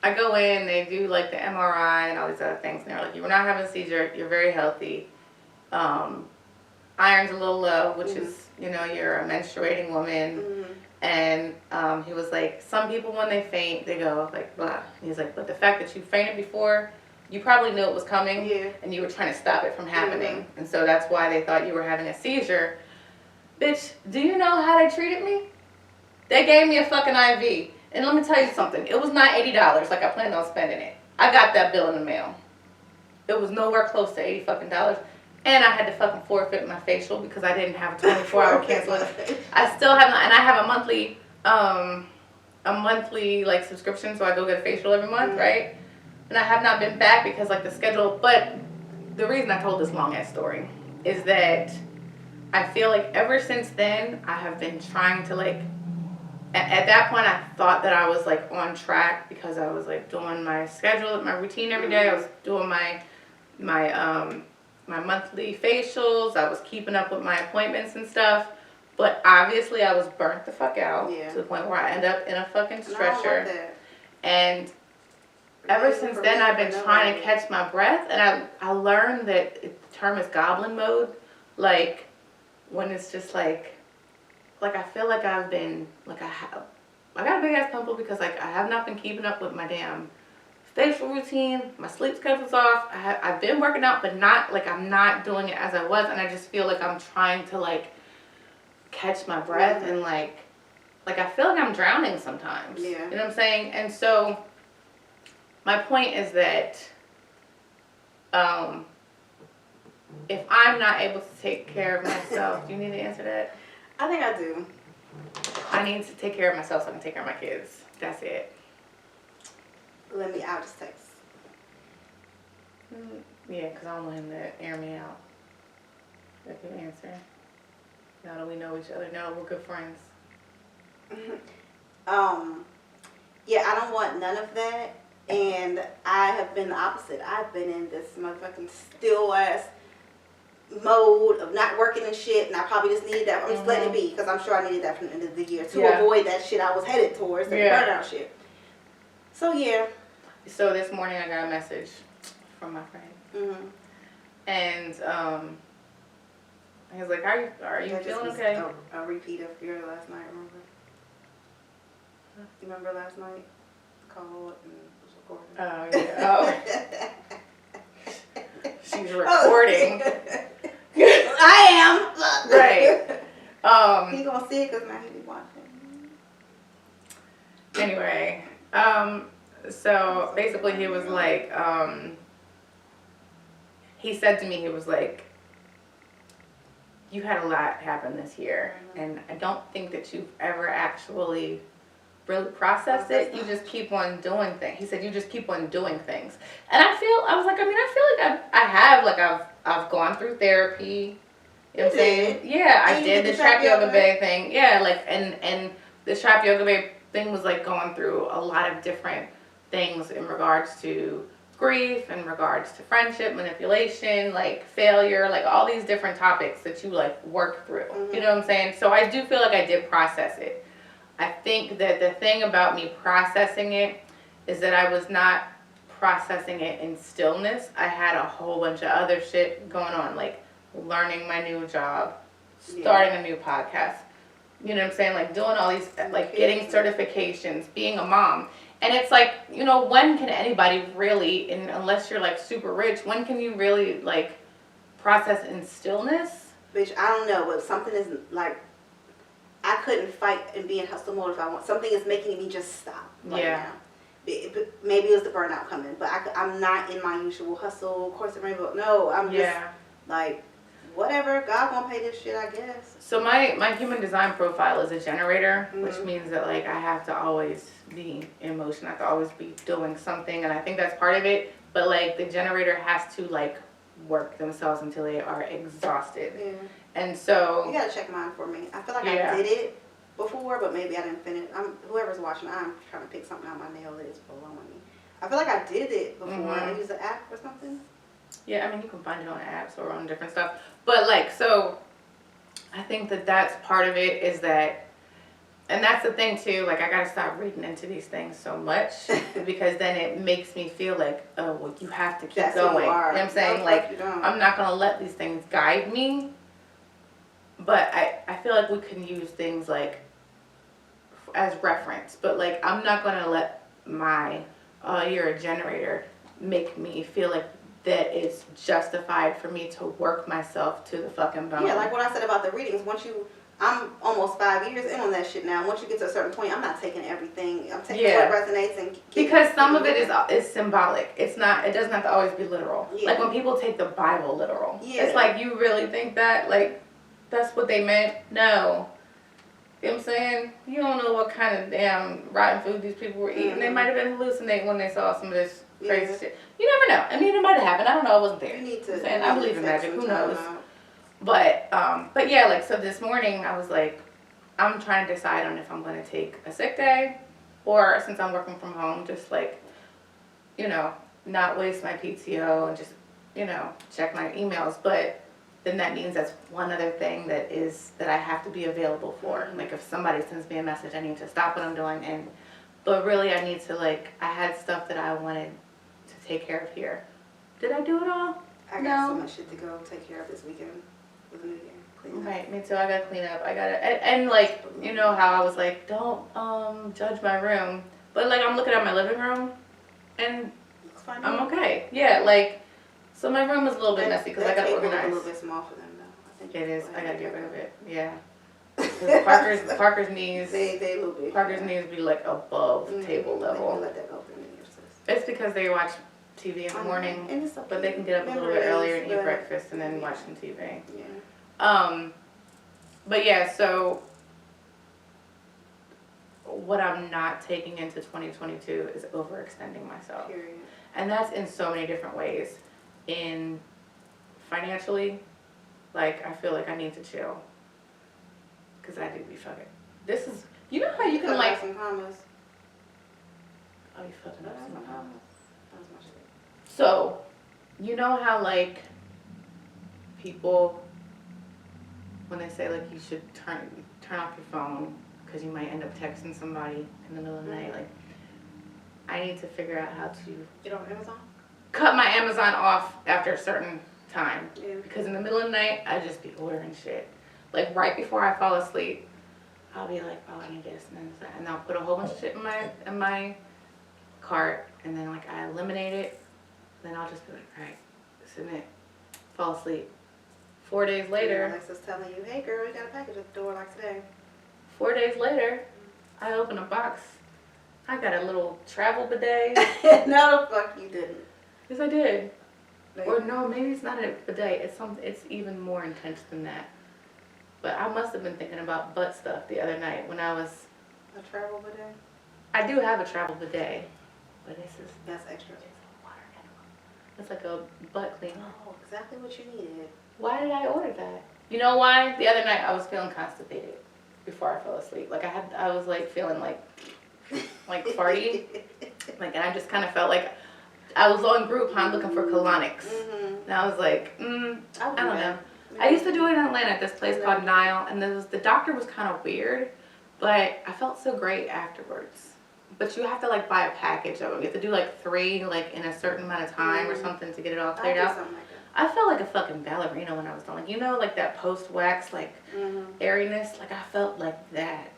Speaker 2: I go in, they do like the MRI and all these other things, and they're like, you were not having a seizure, you're very healthy. Iron's a little low, which is, you know, you're a menstruating woman. And he was like, some people when they faint, they go like, blah. And he's like, but the fact that you fainted before, you probably knew it was coming, and you were trying to stop it from happening. And so that's why they thought you were having a seizure. Bitch, do you know how they treated me? They gave me a fucking IV. And let me tell you something. It was not $80 like I planned on spending it. I got that bill in the mail. It was nowhere close to $80 fucking dollars. And I had to fucking forfeit my facial because I didn't have a 24-hour cancellation. I still have not, and I have a monthly like subscription, so I go get a facial every month, right? And I have not been back because like the schedule, but the reason I told this long ass story is that I feel like ever since then, I have been trying to like, at that point I thought that I was like on track because I was like doing my schedule, my routine every day. I was doing my monthly facials. I was keeping up with my appointments and stuff. But obviously I was burnt the fuck out to the point where I end up in a fucking stretcher. And ever since then I've been trying to catch my breath. And I learned that the term is goblin mode. Like when it's just like I feel like I've been, like I got a big ass pimple because like I have not been keeping up with my damn facial routine. My sleep schedule's off. I've been working out, but not like I'm not doing it as I was, and I just feel like I'm trying to like catch my breath and like I feel like I'm drowning sometimes. You know what I'm saying? And so my point is that if I'm not able to take care of myself, do you need to answer that?
Speaker 1: I think I do.
Speaker 2: I need to take care of myself so I can take care of my kids. That's it.
Speaker 1: I'll just text.
Speaker 2: Yeah, because I don't want him to air me out. I can answer. Now that we know each other, now we're good friends.
Speaker 1: Yeah, I don't want none of that. And I have been the opposite. I've been in this motherfucking still ass mode of not working and shit, and I probably just needed that. I'm just letting it be because I'm sure I needed that from the end of the year to avoid that shit I was headed towards, the burnout shit. So yeah. So
Speaker 2: this morning I got a message from my friend, and he was like, "Are you feeling okay?"
Speaker 1: A repeat of your last night. You remember last night? Called and was recording.
Speaker 2: Oh yeah. Oh. She's recording.
Speaker 1: I am.
Speaker 2: Right.
Speaker 1: He gonna see it because now he be watching.
Speaker 2: Anyway, so basically he was like, he said to me, he was like, you had a lot happen this year, and I don't think that you've ever actually really processed it. You just keep on doing things. He said you just keep on doing things, and I feel like I have, like I've gone through therapy. You know what I'm saying? Yeah, I did the trap yoga bag thing. Yeah, like and the trap yoga bag thing was like going through a lot of different things in regards to grief, in regards to friendship, manipulation, like failure, like all these different topics that you like work through. You know what I'm saying? So I do feel like I did process it. I think that the thing about me processing it is that I was not processing it in stillness. I had a whole bunch of other shit going on, like learning my new job, starting a new podcast. You know what I'm saying? Like doing all these, like getting certifications, being a mom. And it's like, you know, when can anybody really, and unless you're like super rich, when can you really like process in stillness?
Speaker 1: Bitch, I don't know, but something is like, I couldn't fight and be in hustle mode if I want. Something is making me just stop right now. Maybe it was the burnout coming, but I'm not in my usual hustle, course of rainbow. No, I'm just like whatever. God gonna pay this shit, I guess.
Speaker 2: So my human design profile is a generator, which means that like I have to always be in motion. I have to always be doing something, and I think that's part of it. But like the generator has to like work themselves until they are exhausted.
Speaker 1: Yeah.
Speaker 2: And so
Speaker 1: you gotta check mine for me. I feel like
Speaker 2: Yeah.
Speaker 1: I did it before, but maybe I didn't finish. Whoever's watching, I'm trying to pick something out. My nail is blowing me. I feel like I did it before. I used the app or something.
Speaker 2: Yeah, I mean, you can find it on apps or on different stuff. But, like, so I think that that's part of it is that, and that's the thing, too. Like, I got to stop reading into these things so much because then it makes me feel like, oh, well, you have to keep
Speaker 1: That's
Speaker 2: going.
Speaker 1: who you are.
Speaker 2: know what I'm saying?
Speaker 1: No,
Speaker 2: like,
Speaker 1: you don't.
Speaker 2: I'm not going to let these things guide me. But I feel like we can use things, like, as reference. But, like, I'm not going to let my, you're a generator, make me feel like that it's justified for me to work myself to the fucking bone.
Speaker 1: Yeah, like what I said about the readings. I'm almost 5 years in on that shit now. Once you get to a certain point, I'm not taking everything. I'm taking what resonates and
Speaker 2: because some of it is symbolic. It's not. It doesn't have to always be literal.
Speaker 1: Yeah.
Speaker 2: Like when people take the Bible literal.
Speaker 1: Yeah.
Speaker 2: It's like, you really think that? Like, that's what they meant? No. You know what I'm saying? You don't know what kind of damn rotten food these people were eating. They might have been hallucinating when they saw some of this crazy shit. You never know. I mean, it might have happened. I don't know. I wasn't there.
Speaker 1: You need to.
Speaker 2: I believe in magic. Who knows? But yeah, like, so this morning I was like, I'm trying to decide on if I'm going to take a sick day or, since I'm working from home, just like, you know, not waste my PTO and just, you know, check my emails. But then that means that's one other thing that I have to be available for. Like, if somebody sends me a message, I need to stop what I'm doing. But really I need to, like, I had stuff that I wanted to take care of here. Did I do it all?
Speaker 1: I got so much shit to go take care of this weekend with the new year.
Speaker 2: Right, me too. I gotta clean up. I gotta, and like, you know how I was like, don't judge my room, but like I'm looking at my living room, and I'm okay. Yeah, like, so my room is a little bit messy because I gotta organize.
Speaker 1: A little bit small for them though. I think
Speaker 2: it is. I gotta get rid of it. Yeah. Parker's knees.
Speaker 1: They a little bit.
Speaker 2: Parker's knees be like above table level.
Speaker 1: Let that go for a minute, sis.
Speaker 2: It's because they watch TV in the morning, but they can get up a little bit earlier and eat breakfast and then watch some TV.
Speaker 1: Yeah.
Speaker 2: But yeah, so what I'm not taking into 2022 is overextending myself.
Speaker 1: Period.
Speaker 2: And that's in so many different ways. In financially, like, I feel like I need to chill. Because I do be fucking. This is, you know how you can like.
Speaker 1: Some commas.
Speaker 2: Oh, you fucking up some commas.
Speaker 1: That was my shit.
Speaker 2: So, you know how like people, when they say like you should turn off your phone because you might end up texting somebody in the middle of the night, like, I need to figure out how to
Speaker 1: Get on Amazon?
Speaker 2: cut my Amazon off after a certain time.
Speaker 1: Yeah.
Speaker 2: Because in the middle of the night, I just be ordering shit. Like, right before I fall asleep, I'll be like, oh, I need this and this, and I'll put a whole bunch of shit in my cart, and then like I eliminate it, then I'll just be like, all right, submit, fall asleep. 4 days later,
Speaker 1: Alexa's telling you, hey girl, you got a package at the door like today.
Speaker 2: 4 days later, I open a box. I got a little travel bidet.
Speaker 1: No, the fuck you didn't.
Speaker 2: Yes, I did.
Speaker 1: Maybe.
Speaker 2: Or no, maybe it's not a bidet. It's even more intense than that. But I must have been thinking about butt stuff the other night when I was.
Speaker 1: A travel bidet?
Speaker 2: I do have a travel bidet, but
Speaker 1: That's extra.
Speaker 2: It's a water animal. It's like a butt cleaner.
Speaker 1: Oh, exactly what you needed.
Speaker 2: Why did I order that? You know why? The other night I was feeling constipated before I fell asleep. Like I was like feeling like farty. Like, and I just kind of felt like I was on Groupon looking for colonics. And I was like, I don't know. I used to do it in Atlanta at this place called Nile, and the doctor was kind of weird, but I felt so great afterwards. But you have to like buy a package of them. You have to do like 3 like in a certain amount of time or something to get it all cleared out.
Speaker 1: Something like that.
Speaker 2: I felt like a fucking ballerina when I was done. Like, you know, like that post-wax, like, airiness? Like, I felt like that.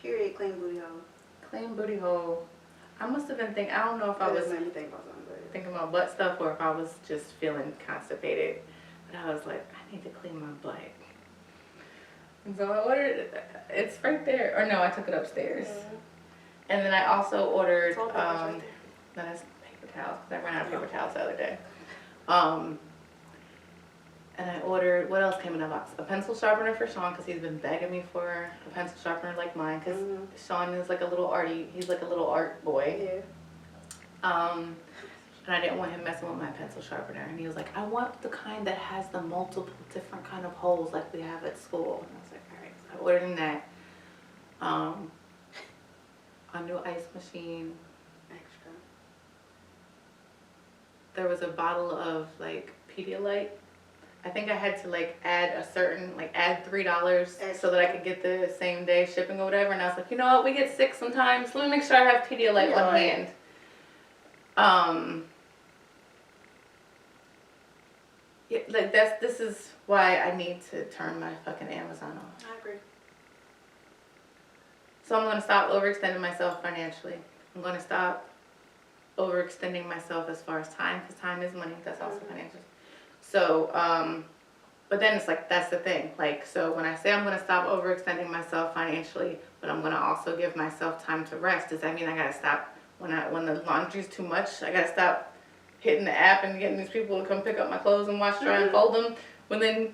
Speaker 1: Period, clean booty hole.
Speaker 2: Clean booty hole. I must have been thinking, I don't know if I was thinking about butt stuff or if I was just feeling constipated. But I was like, I need to clean my butt. And so I ordered it. It's right there. Or no, I took it upstairs. And then I also ordered, no, that's paper towels. I ran out of paper towels the other day. And I ordered, what else came in that box? A pencil sharpener for Sean, because he's been begging me for a pencil sharpener like mine, because Sean is like a little arty, he's like a little art boy.
Speaker 1: Yeah.
Speaker 2: And I didn't want him messing with my pencil sharpener. And he was like, I want the kind that has the multiple different kind of holes like we have at school. And I was like, all right. So I ordered him that. A new ice machine.
Speaker 1: Extra.
Speaker 2: There was a bottle of like Pedialyte. I think I had to like add a certain, like add $3 so that I could get the same day shipping or whatever. And I was like, you know what, we get sick sometimes. Let me make sure I have Pedialyte on hand. Yeah, like this is why I need to turn my fucking Amazon off.
Speaker 1: I agree.
Speaker 2: So I'm gonna stop overextending myself financially. I'm gonna stop overextending myself as far as time, because time is money. That's also financial. So, but then it's like, that's the thing. Like, so when I say I'm gonna stop overextending myself financially, but I'm gonna also give myself time to rest, does that mean I gotta stop when the laundry's too much? I gotta stop hitting the app and getting these people to come pick up my clothes and wash, dry, and fold them within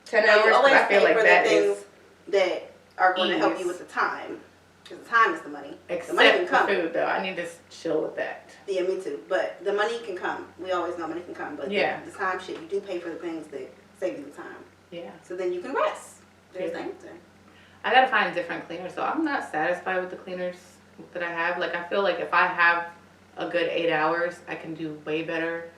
Speaker 2: 10 hours?
Speaker 1: I
Speaker 2: feel like that
Speaker 1: is that are going to help you with the time, because the time is the money.
Speaker 2: Except
Speaker 1: the money can come.
Speaker 2: food, though. I need to chill with that.
Speaker 1: Yeah, me too. But the money can come. We always know money can come. But
Speaker 2: yeah,
Speaker 1: the time shit, you do pay for the things that save you the time.
Speaker 2: Yeah.
Speaker 1: So then you can rest. There's things there.
Speaker 2: I gotta find different cleaners. So I'm not satisfied with the cleaners that I have. Like, I feel like if I have a good 8 hours, I can do a way better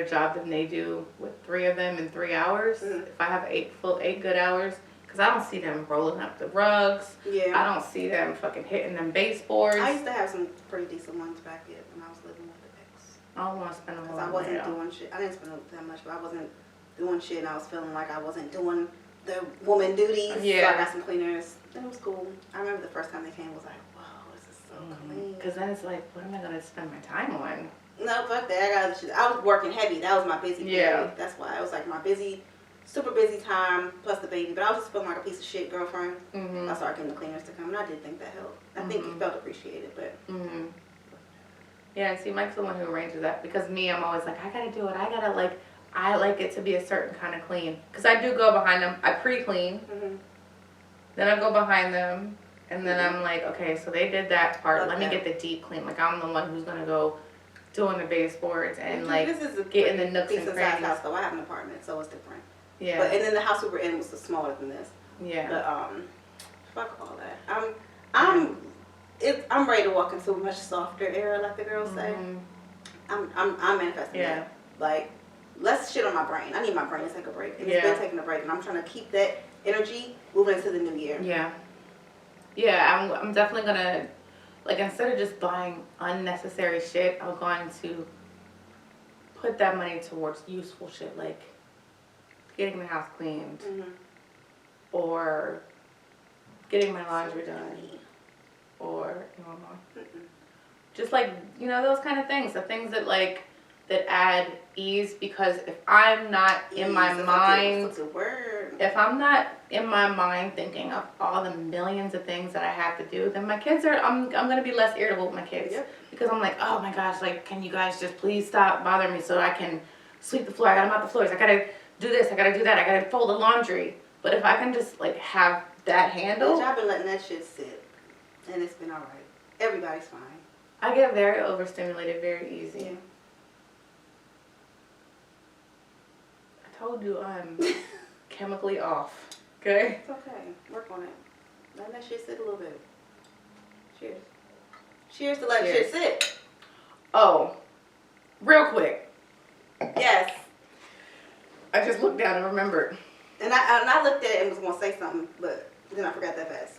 Speaker 2: job than they do with 3 of them in 3 hours. If I have 8 good hours, because I don't see them rolling up the rugs.
Speaker 1: Yeah.
Speaker 2: I don't see them fucking hitting them baseboards.
Speaker 1: I used to have some pretty decent ones back when I was living with the ex.
Speaker 2: I don't want to spend a whole lot.
Speaker 1: I wasn't doing shit. I didn't spend that much, but I wasn't doing shit, and I was feeling like I wasn't doing the woman duties.
Speaker 2: Yeah.
Speaker 1: So I got some cleaners. And it was cool. I remember the first time they came, was like, whoa, this is so clean.
Speaker 2: Because then it's like, what am I gonna spend my time on?
Speaker 1: No, fuck that. I was working heavy. That was my busy period.
Speaker 2: Yeah.
Speaker 1: That's why. It was like my super busy time, plus the baby. But I was just feeling like a piece of shit girlfriend. I started getting the cleaners to come, and I did think that helped. I think he felt appreciated, but.
Speaker 2: Yeah, see, Mike's the one who arranges that. Because me, I'm always like, I gotta do it. I like it to be a certain kind of clean. Because I do go behind them. I pre-clean. Then I go behind them. And then I'm like, okay, so they did that part. Let me get the deep clean. Like, I'm the one who's gonna go doing the baseboards and like getting the nooks and crannies.
Speaker 1: House, though. I have an apartment, so it's different.
Speaker 2: Yeah.
Speaker 1: But and then the house we were in was smaller than this.
Speaker 2: Yeah.
Speaker 1: But fuck all that. I'm ready to walk into a much softer era, like the girls say. I'm manifesting that. Like, less shit on my brain. I need my brain to take a break, and it's been taking a break, and I'm trying to keep that energy moving into the new year.
Speaker 2: Yeah. Yeah, I'm definitely gonna, like, instead of just buying unnecessary shit, I'm going to put that money towards useful shit, like getting the house cleaned or getting my laundry done or, you know, just like, you know, those kind of things, the things that like, that add ease, because if I'm not in my mind, if I'm not in my mind thinking of all the millions of things that I have to do, then my kids I'm going to be less irritable with my kids. Because I'm like, oh my gosh, like, can you guys just please stop bothering me so I can sweep the floor, I gotta mop the floors, I gotta do this, I gotta do that, I gotta fold the laundry. But if I can just like have that handled.
Speaker 1: I've been letting that shit sit, and it's been alright. Everybody's fine.
Speaker 2: I get very overstimulated very easy.
Speaker 1: Yeah.
Speaker 2: I told you I'm chemically off. Okay?
Speaker 1: It's okay. Work on it. Let that shit sit a little bit. Cheers. Cheers to let shit sit.
Speaker 2: Oh, real quick.
Speaker 1: Yes.
Speaker 2: I just looked down and remembered.
Speaker 1: And I looked at it and was going to say something, but then I forgot that fast.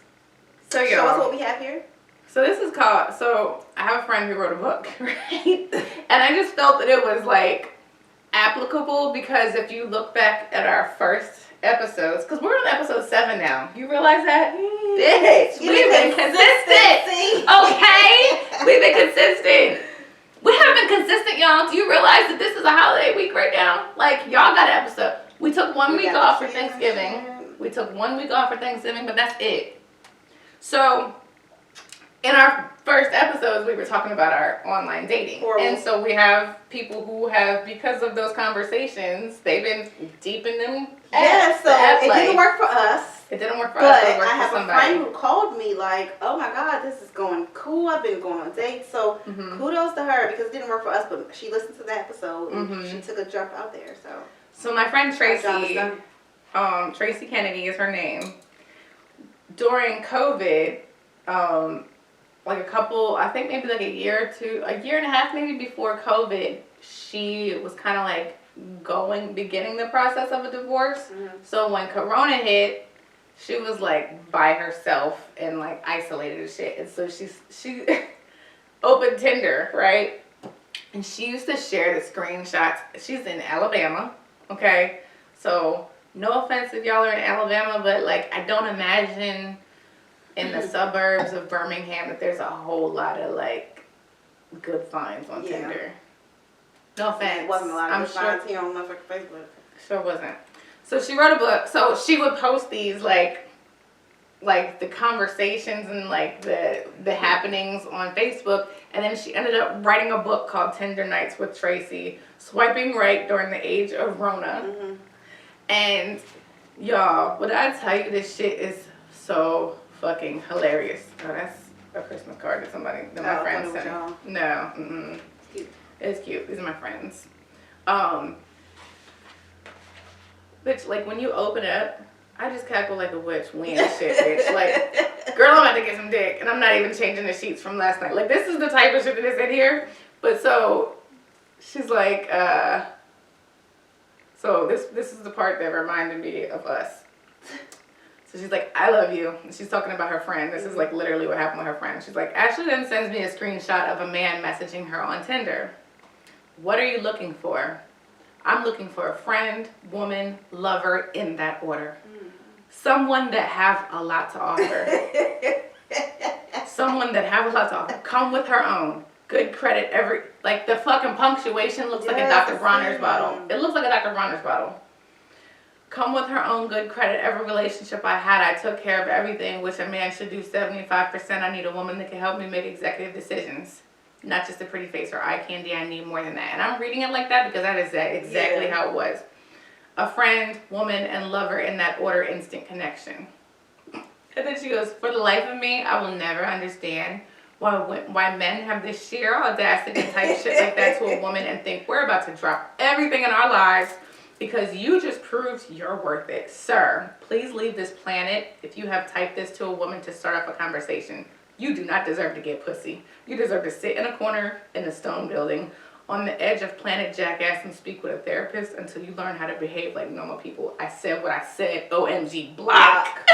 Speaker 2: So, y'all.
Speaker 1: Show us what we have here.
Speaker 2: So this is called, so I have a friend who wrote a book, right? And I just felt that it was like applicable, because if you look back at our first episodes, because we're on episode 7 now. You realize that? Bitch, we've been consistent. Okay? We've been consistent. We haven't been consistent, y'all. Do you realize that this is a holiday week right now? Like, y'all got an episode. We took 1 week off for Thanksgiving. We took 1 week off for Thanksgiving, but that's it. So, in our first episodes, we were talking about our online dating.
Speaker 1: Horrible.
Speaker 2: And so we have people who have, because of those conversations, they've been deep in them.
Speaker 1: Yeah, so it didn't work for us.
Speaker 2: It didn't work for
Speaker 1: but
Speaker 2: us. But it worked
Speaker 1: I have
Speaker 2: for
Speaker 1: a
Speaker 2: somebody.
Speaker 1: friend who called me like, oh my God, this is going cool. I've been going on dates. So kudos to her because it didn't work for us, but she listened to the episode and she took a jump out there.
Speaker 2: So my friend Tracy,
Speaker 1: Tracey
Speaker 2: Kennedy is her name. During COVID, like I think maybe like a year and a half maybe before COVID, she was kind of like beginning the process of a divorce. So when Corona hit, she was like by herself and like isolated and shit. And so she opened Tinder, right? And she used to share the screenshots. She's in Alabama, okay? So no offense if y'all are in Alabama, but like I don't imagine in the suburbs of Birmingham that there's a whole lot of like good finds on Tinder. No offense.
Speaker 1: It wasn't a lot of good finds here on Facebook.
Speaker 2: Sure wasn't. So she wrote a book. So she would post these like the conversations and like the happenings on Facebook, and then she ended up writing a book called Tinder Nights with Tracy, swiping right during the age of Rona. And y'all, when I tell you this shit is so fucking hilarious. Oh, that's a Christmas card that my friends sent. No, it's cute. These are my friends. Bitch, like when you open it up, I just cackle like a witch. We ain't shit, bitch. Like, girl, I'm about to get some dick, and I'm not even changing the sheets from last night. Like, this is the type of shit that is in here. But so, she's like, so this is the part that reminded me of us. So she's like, I love you. And she's talking about her friend. This is like literally what happened with her friend. She's like, Ashley then sends me a screenshot of a man messaging her on Tinder. What are you looking for? I'm looking for a friend, woman, lover, in that order. Someone that have a lot to offer. Someone that have a lot to offer. Come with her own. Good credit like the fucking punctuation looks like a Dr. Bronner's bottle. It looks like a Dr. Bronner's bottle. Come with her own good credit. Every relationship I had, I took care of everything, which a man should do 75%. I need a woman that can help me make executive decisions. Not just a pretty face or eye candy. I need more than that. And I'm reading it like that because that is exactly how it was. A friend, woman, and lover in that order, instant connection. And then she goes, for the life of me, I will never understand why men have this sheer audacity to type shit like that to a woman and think we're about to drop everything in our lives because you just proved you're worth it. Sir, please leave this planet if you have typed this to a woman to start off a conversation. You do not deserve to get pussy. You deserve to sit in a corner in a stone building on the edge of planet Jackass and speak with a therapist until you learn how to behave like normal people. I said what I said. OMG, block.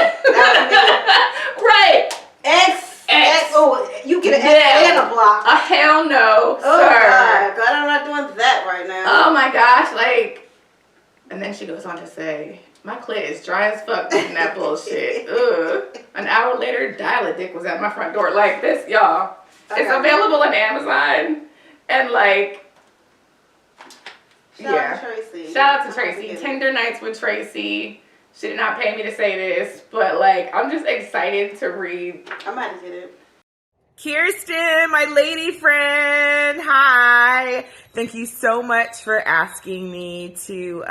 Speaker 2: Right. X.
Speaker 1: Oh, you get an X and a block.
Speaker 2: A hell no,
Speaker 1: oh
Speaker 2: sir.
Speaker 1: God, I'm not doing that right now.
Speaker 2: Oh my gosh, like. And then she goes on to say, my clit is dry as fuck doing that bullshit. Ugh. An hour later, Dial-A-Dick was at my front door. Like this, y'all. It's available on Amazon. And like,
Speaker 1: Shout out to Tracy.
Speaker 2: Shout out to Tracy. Tinder Nights with Tracy. She did not pay me to say this, but like, I'm just excited to read.
Speaker 1: I might have did it.
Speaker 3: Kirstin, my lady friend, hi. Thank you so much for asking me to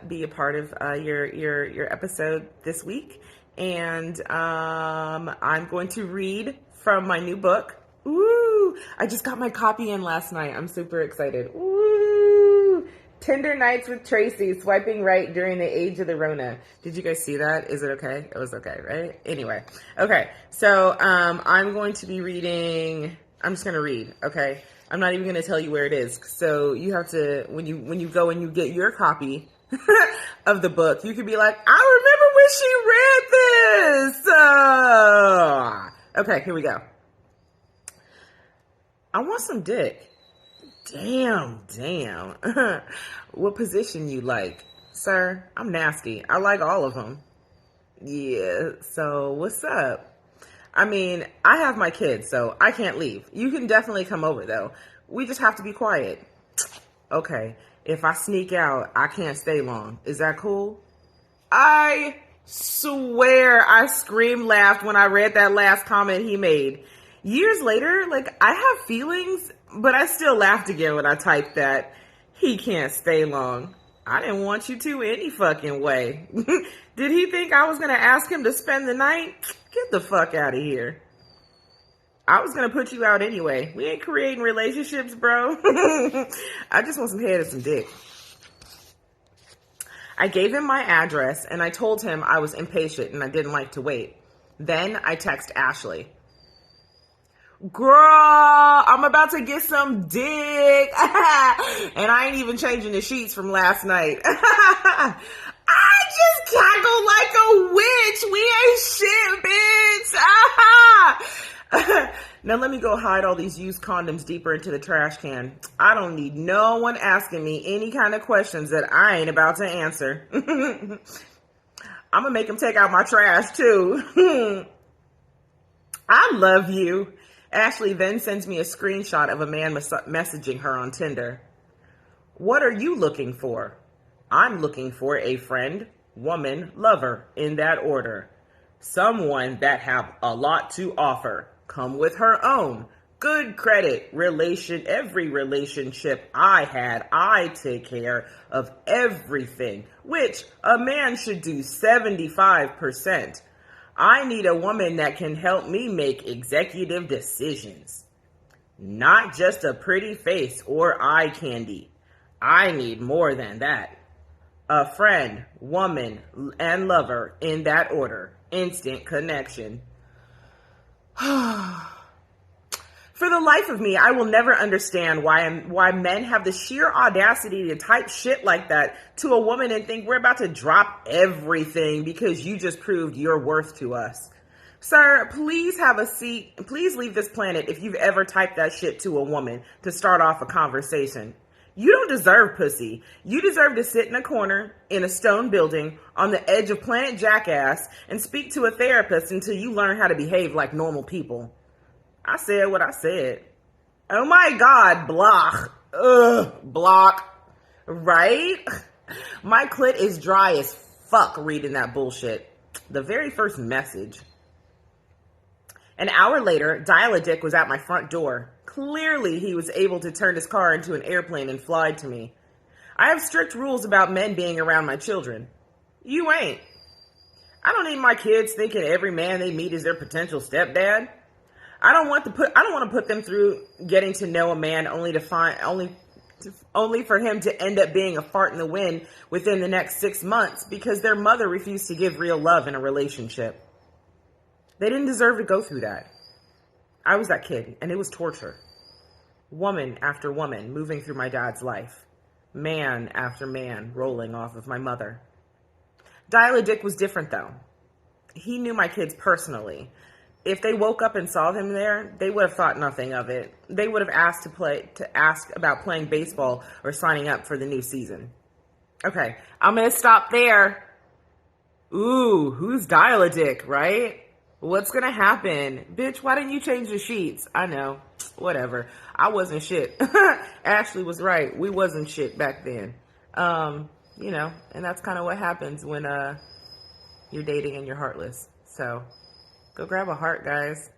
Speaker 3: be a part of your episode this week. And I'm going to read from my new book. Ooh, I just got my copy in last night. I'm super excited. Ooh, Tinder Nights with Tracy, swiping right during the age of the Rona. Did you guys see that? Is it okay? It was okay, right? Anyway, okay. So I'm going to be reading. I'm just gonna read. Okay. I'm not even gonna tell you where it is. So you have to when you go and you get your copy of the book, you can be like, I remember when she read this. Okay, here we go. I want some dick. Damn. What position you like? Sir, I'm nasty. I like all of them. Yeah, so what's up? I mean, I have my kids, so I can't leave. You can definitely come over, though. We just have to be quiet. Okay, if I sneak out, I can't stay long. Is that cool? I Swear I scream laughed when I read that last comment he made. Years later, like, I have feelings, but I still laughed again when I typed that. He can't stay long. I didn't want you to any fucking way. Did he think I was going to ask him to spend the night? Get the fuck out of here. I was going to put you out anyway. We ain't creating relationships, bro. I just want some head and some dick. I gave him my address and I told him I was impatient and I didn't like to wait. Then I text Ashley. Girl, I'm about to get some dick. And I ain't even changing the sheets from last night. I just cackled like a witch. We ain't shit, bitch. Now let me go hide all these used condoms deeper into the trash can. I don't need no one asking me any kind of questions that I ain't about to answer. I'm gonna make him take out my trash too. I love you. Ashley then sends me a screenshot of a man messaging her on Tinder. What are you looking for? I'm looking for a friend, woman, lover, in that order. Someone that have a lot to offer. Come with her own. Good credit. Every relationship I had, I take care of everything, which a man should do 75%. I need a woman that can help me make executive decisions. Not just a pretty face or eye candy. I need more than that. A friend, woman, and lover in that order. Instant connection. For the life of me, I will never understand why men have the sheer audacity to type shit like that to a woman and think we're about to drop everything because you just proved your worth to us. Sir, please have a seat. Please leave this planet if you've ever typed that shit to a woman to start off a conversation. You don't deserve pussy. You deserve to sit in a corner in a stone building on the edge of Planet Jackass and speak to a therapist until you learn how to behave like normal people. I said what I said. Oh my God, block. Ugh, block. Right? My clit is dry as fuck reading that bullshit. The very first message. An hour later, Dial-A-Dick was at my front door. Clearly, he was able to turn his car into an airplane and fly to me. I have strict rules about men being around my children. You ain't. I don't need my kids thinking every man they meet is their potential stepdad. I don't want to put them through getting to know a man only for him to end up being a fart in the wind within the next 6 months because their mother refused to give real love in a relationship. They didn't deserve to go through that. I was that kid, and it was torture. Woman after woman moving through my dad's life. Man after man rolling off of my mother. Dial-A-Dick was different, though. He knew my kids personally. If they woke up and saw him there, they would have thought nothing of it. They would have asked about playing baseball or signing up for the new season. Okay, I'm going to stop there. Ooh, who's Dial-A-Dick, right? What's going to happen? Bitch, why didn't you change the sheets? I know. Whatever. I wasn't shit. Ashley was right. We wasn't shit back then. You know, and that's kind of what happens when you're dating and you're heartless. So go grab a heart, guys,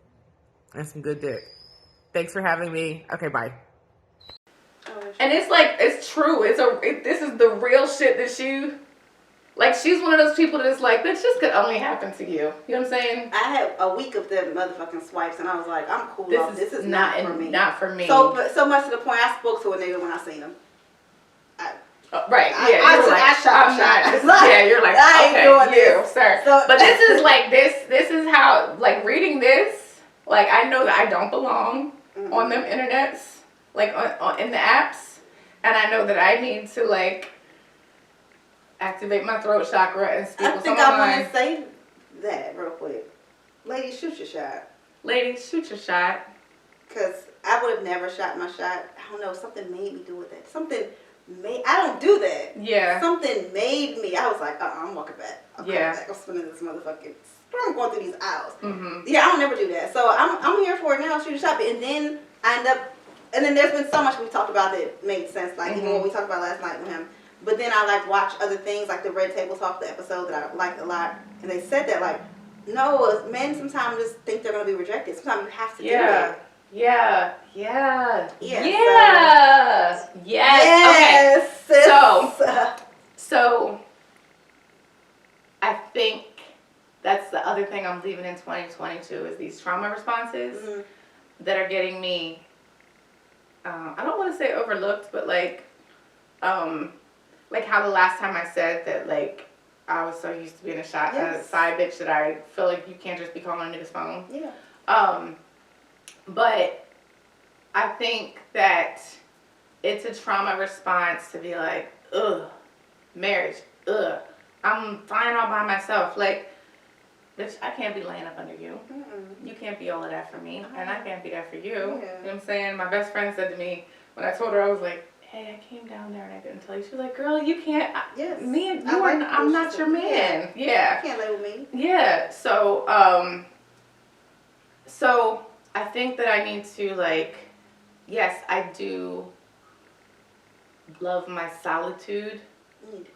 Speaker 3: and some good dick. Thanks for having me. Okay, bye.
Speaker 2: And it's like, it's true. This is the real shit that she's one of those people that's like, this just could only happen to you. You know what I'm saying?
Speaker 1: I had a week of them motherfucking swipes, and I was like, I'm cool off. This is not for me.
Speaker 2: Not for me.
Speaker 1: So much to the point, I spoke to a nigga when I seen him.
Speaker 2: Right, yeah. You're like,
Speaker 1: I ain't
Speaker 2: okay,
Speaker 1: doing
Speaker 2: you,
Speaker 1: this.
Speaker 2: sir.
Speaker 1: So,
Speaker 2: but this is like, this is how, like, reading this, like, I know that I don't belong on them internets, like, in the apps, and I know that I need to, like, activate my throat chakra and speak with someone.
Speaker 1: I want to say that real quick. Ladies, shoot your shot.
Speaker 2: Ladies, shoot your shot.
Speaker 1: Because I would have never shot my shot. I don't know, something made me do that. I don't do that.
Speaker 2: Yeah.
Speaker 1: Something made me. I was like, I'm walking back. I'm spinning this motherfucking. I'm going through these aisles. Mm-hmm. Yeah, I don't never do that. So I'm here for it now. Shoot a shot, and then I end up. And then there's been so much we talked about that made sense. Like even what we talked about last night with him. But then I like watch other things like the Red Table Talk, the episode that I liked a lot, and they said that like, no, men sometimes just think they're gonna be rejected. Sometimes you have to do it.
Speaker 2: Yeah.
Speaker 1: Yeah,
Speaker 2: Yes.
Speaker 1: Yes.
Speaker 2: Okay. So I think that's the other thing I'm leaving in 2022 is these trauma responses that are getting me. I don't want to say overlooked, but like how the last time I said that like I was so used to being a side bitch that I feel like you can't just be calling a nigga's phone.
Speaker 1: Yeah.
Speaker 2: But I think that it's a trauma response to be like, ugh, marriage, ugh, I'm fine all by myself. Like, bitch, I can't be laying up under you. You can't be all of that for me, and I can't be that for you. Yeah. You know what I'm saying? My best friend said to me, when I told her, I was like, hey, I came down there and I didn't tell you. She was like, girl, you can't.
Speaker 1: Yes.
Speaker 2: Me and you I'm not your man. Yeah.
Speaker 1: You can't label me.
Speaker 2: Yeah. So I think that I need to like, yes, I do love my solitude,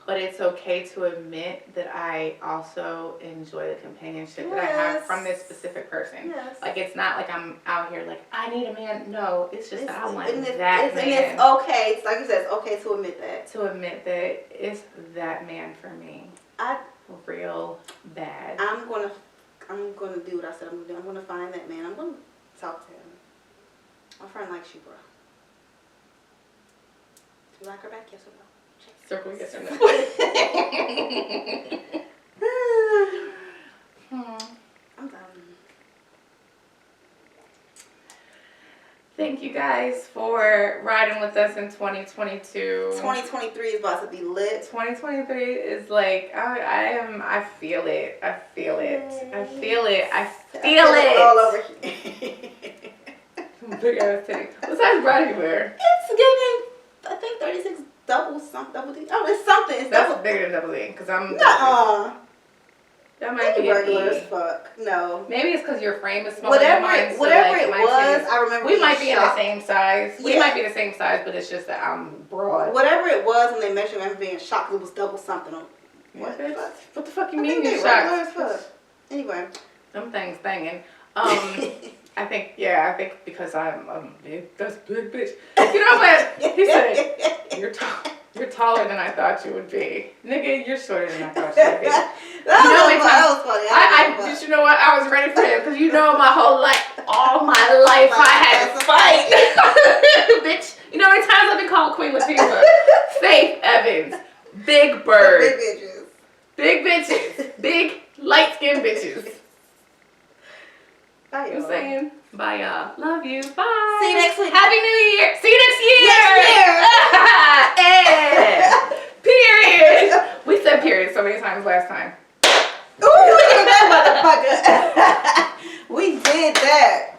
Speaker 2: but it's okay to admit that I also enjoy the companionship that I have from this specific person. Yes. Like, it's not like I'm out here like, I need a man. No, it's just that I want that man.
Speaker 1: And it's okay. It's like you said, it's okay to admit that.
Speaker 2: To admit that it's that man for me. Real bad.
Speaker 1: I'm gonna do what I said I'm gonna do. I'm gonna find that man. I'm gonna talk to him. My friend likes you, bro. Do you like her back? Yes or no?
Speaker 2: Circle yes or no.
Speaker 1: I'm done.
Speaker 2: Thank you guys for riding with us in 2022.
Speaker 1: 2023 is about to be lit.
Speaker 2: 2023 is like, I feel it. I feel it. I feel it. I feel it.
Speaker 1: All over here.
Speaker 2: Big ass titty. What size bra do you wear?
Speaker 1: It's giving, I think 36 double D. Oh, it's something. It's
Speaker 2: That's
Speaker 1: double.
Speaker 2: bigger than double D, because I'm.
Speaker 1: Nuh-uh.
Speaker 2: That might be
Speaker 1: regular as fuck. No.
Speaker 2: Maybe it's because your frame is smaller
Speaker 1: whatever
Speaker 2: than mine.
Speaker 1: Whatever it was, I remember.
Speaker 2: We might be in the same size.
Speaker 1: Yeah.
Speaker 2: We might be the same size, but it's just that I'm broad.
Speaker 1: Whatever it was when they measured me, I remember being shocked. It was double something.
Speaker 2: What the fuck you mean you're shocked?
Speaker 1: Anyway.
Speaker 2: Them things banging. I think because I'm big, that's big bitch. You know what? He said, you're taller than I thought you would be. Nigga, you're shorter than I thought you would be.
Speaker 1: that was funny.
Speaker 2: Just, you know what? I was ready for him because you know my whole life, all my life I had to fight. Bitch, you know how many times I've been called Queen Latifah? Faith Evans. Big Bird.
Speaker 1: Big bitches.
Speaker 2: Big bitches. Big light-skinned bitches.
Speaker 1: Bye,
Speaker 2: You know what I'm saying? Bye, y'all. Love you. Bye.
Speaker 1: See you next week.
Speaker 2: Happy New Year. See you next year. Period. We said period so many times last time.
Speaker 1: Ooh, we did that, motherfucker. We did that.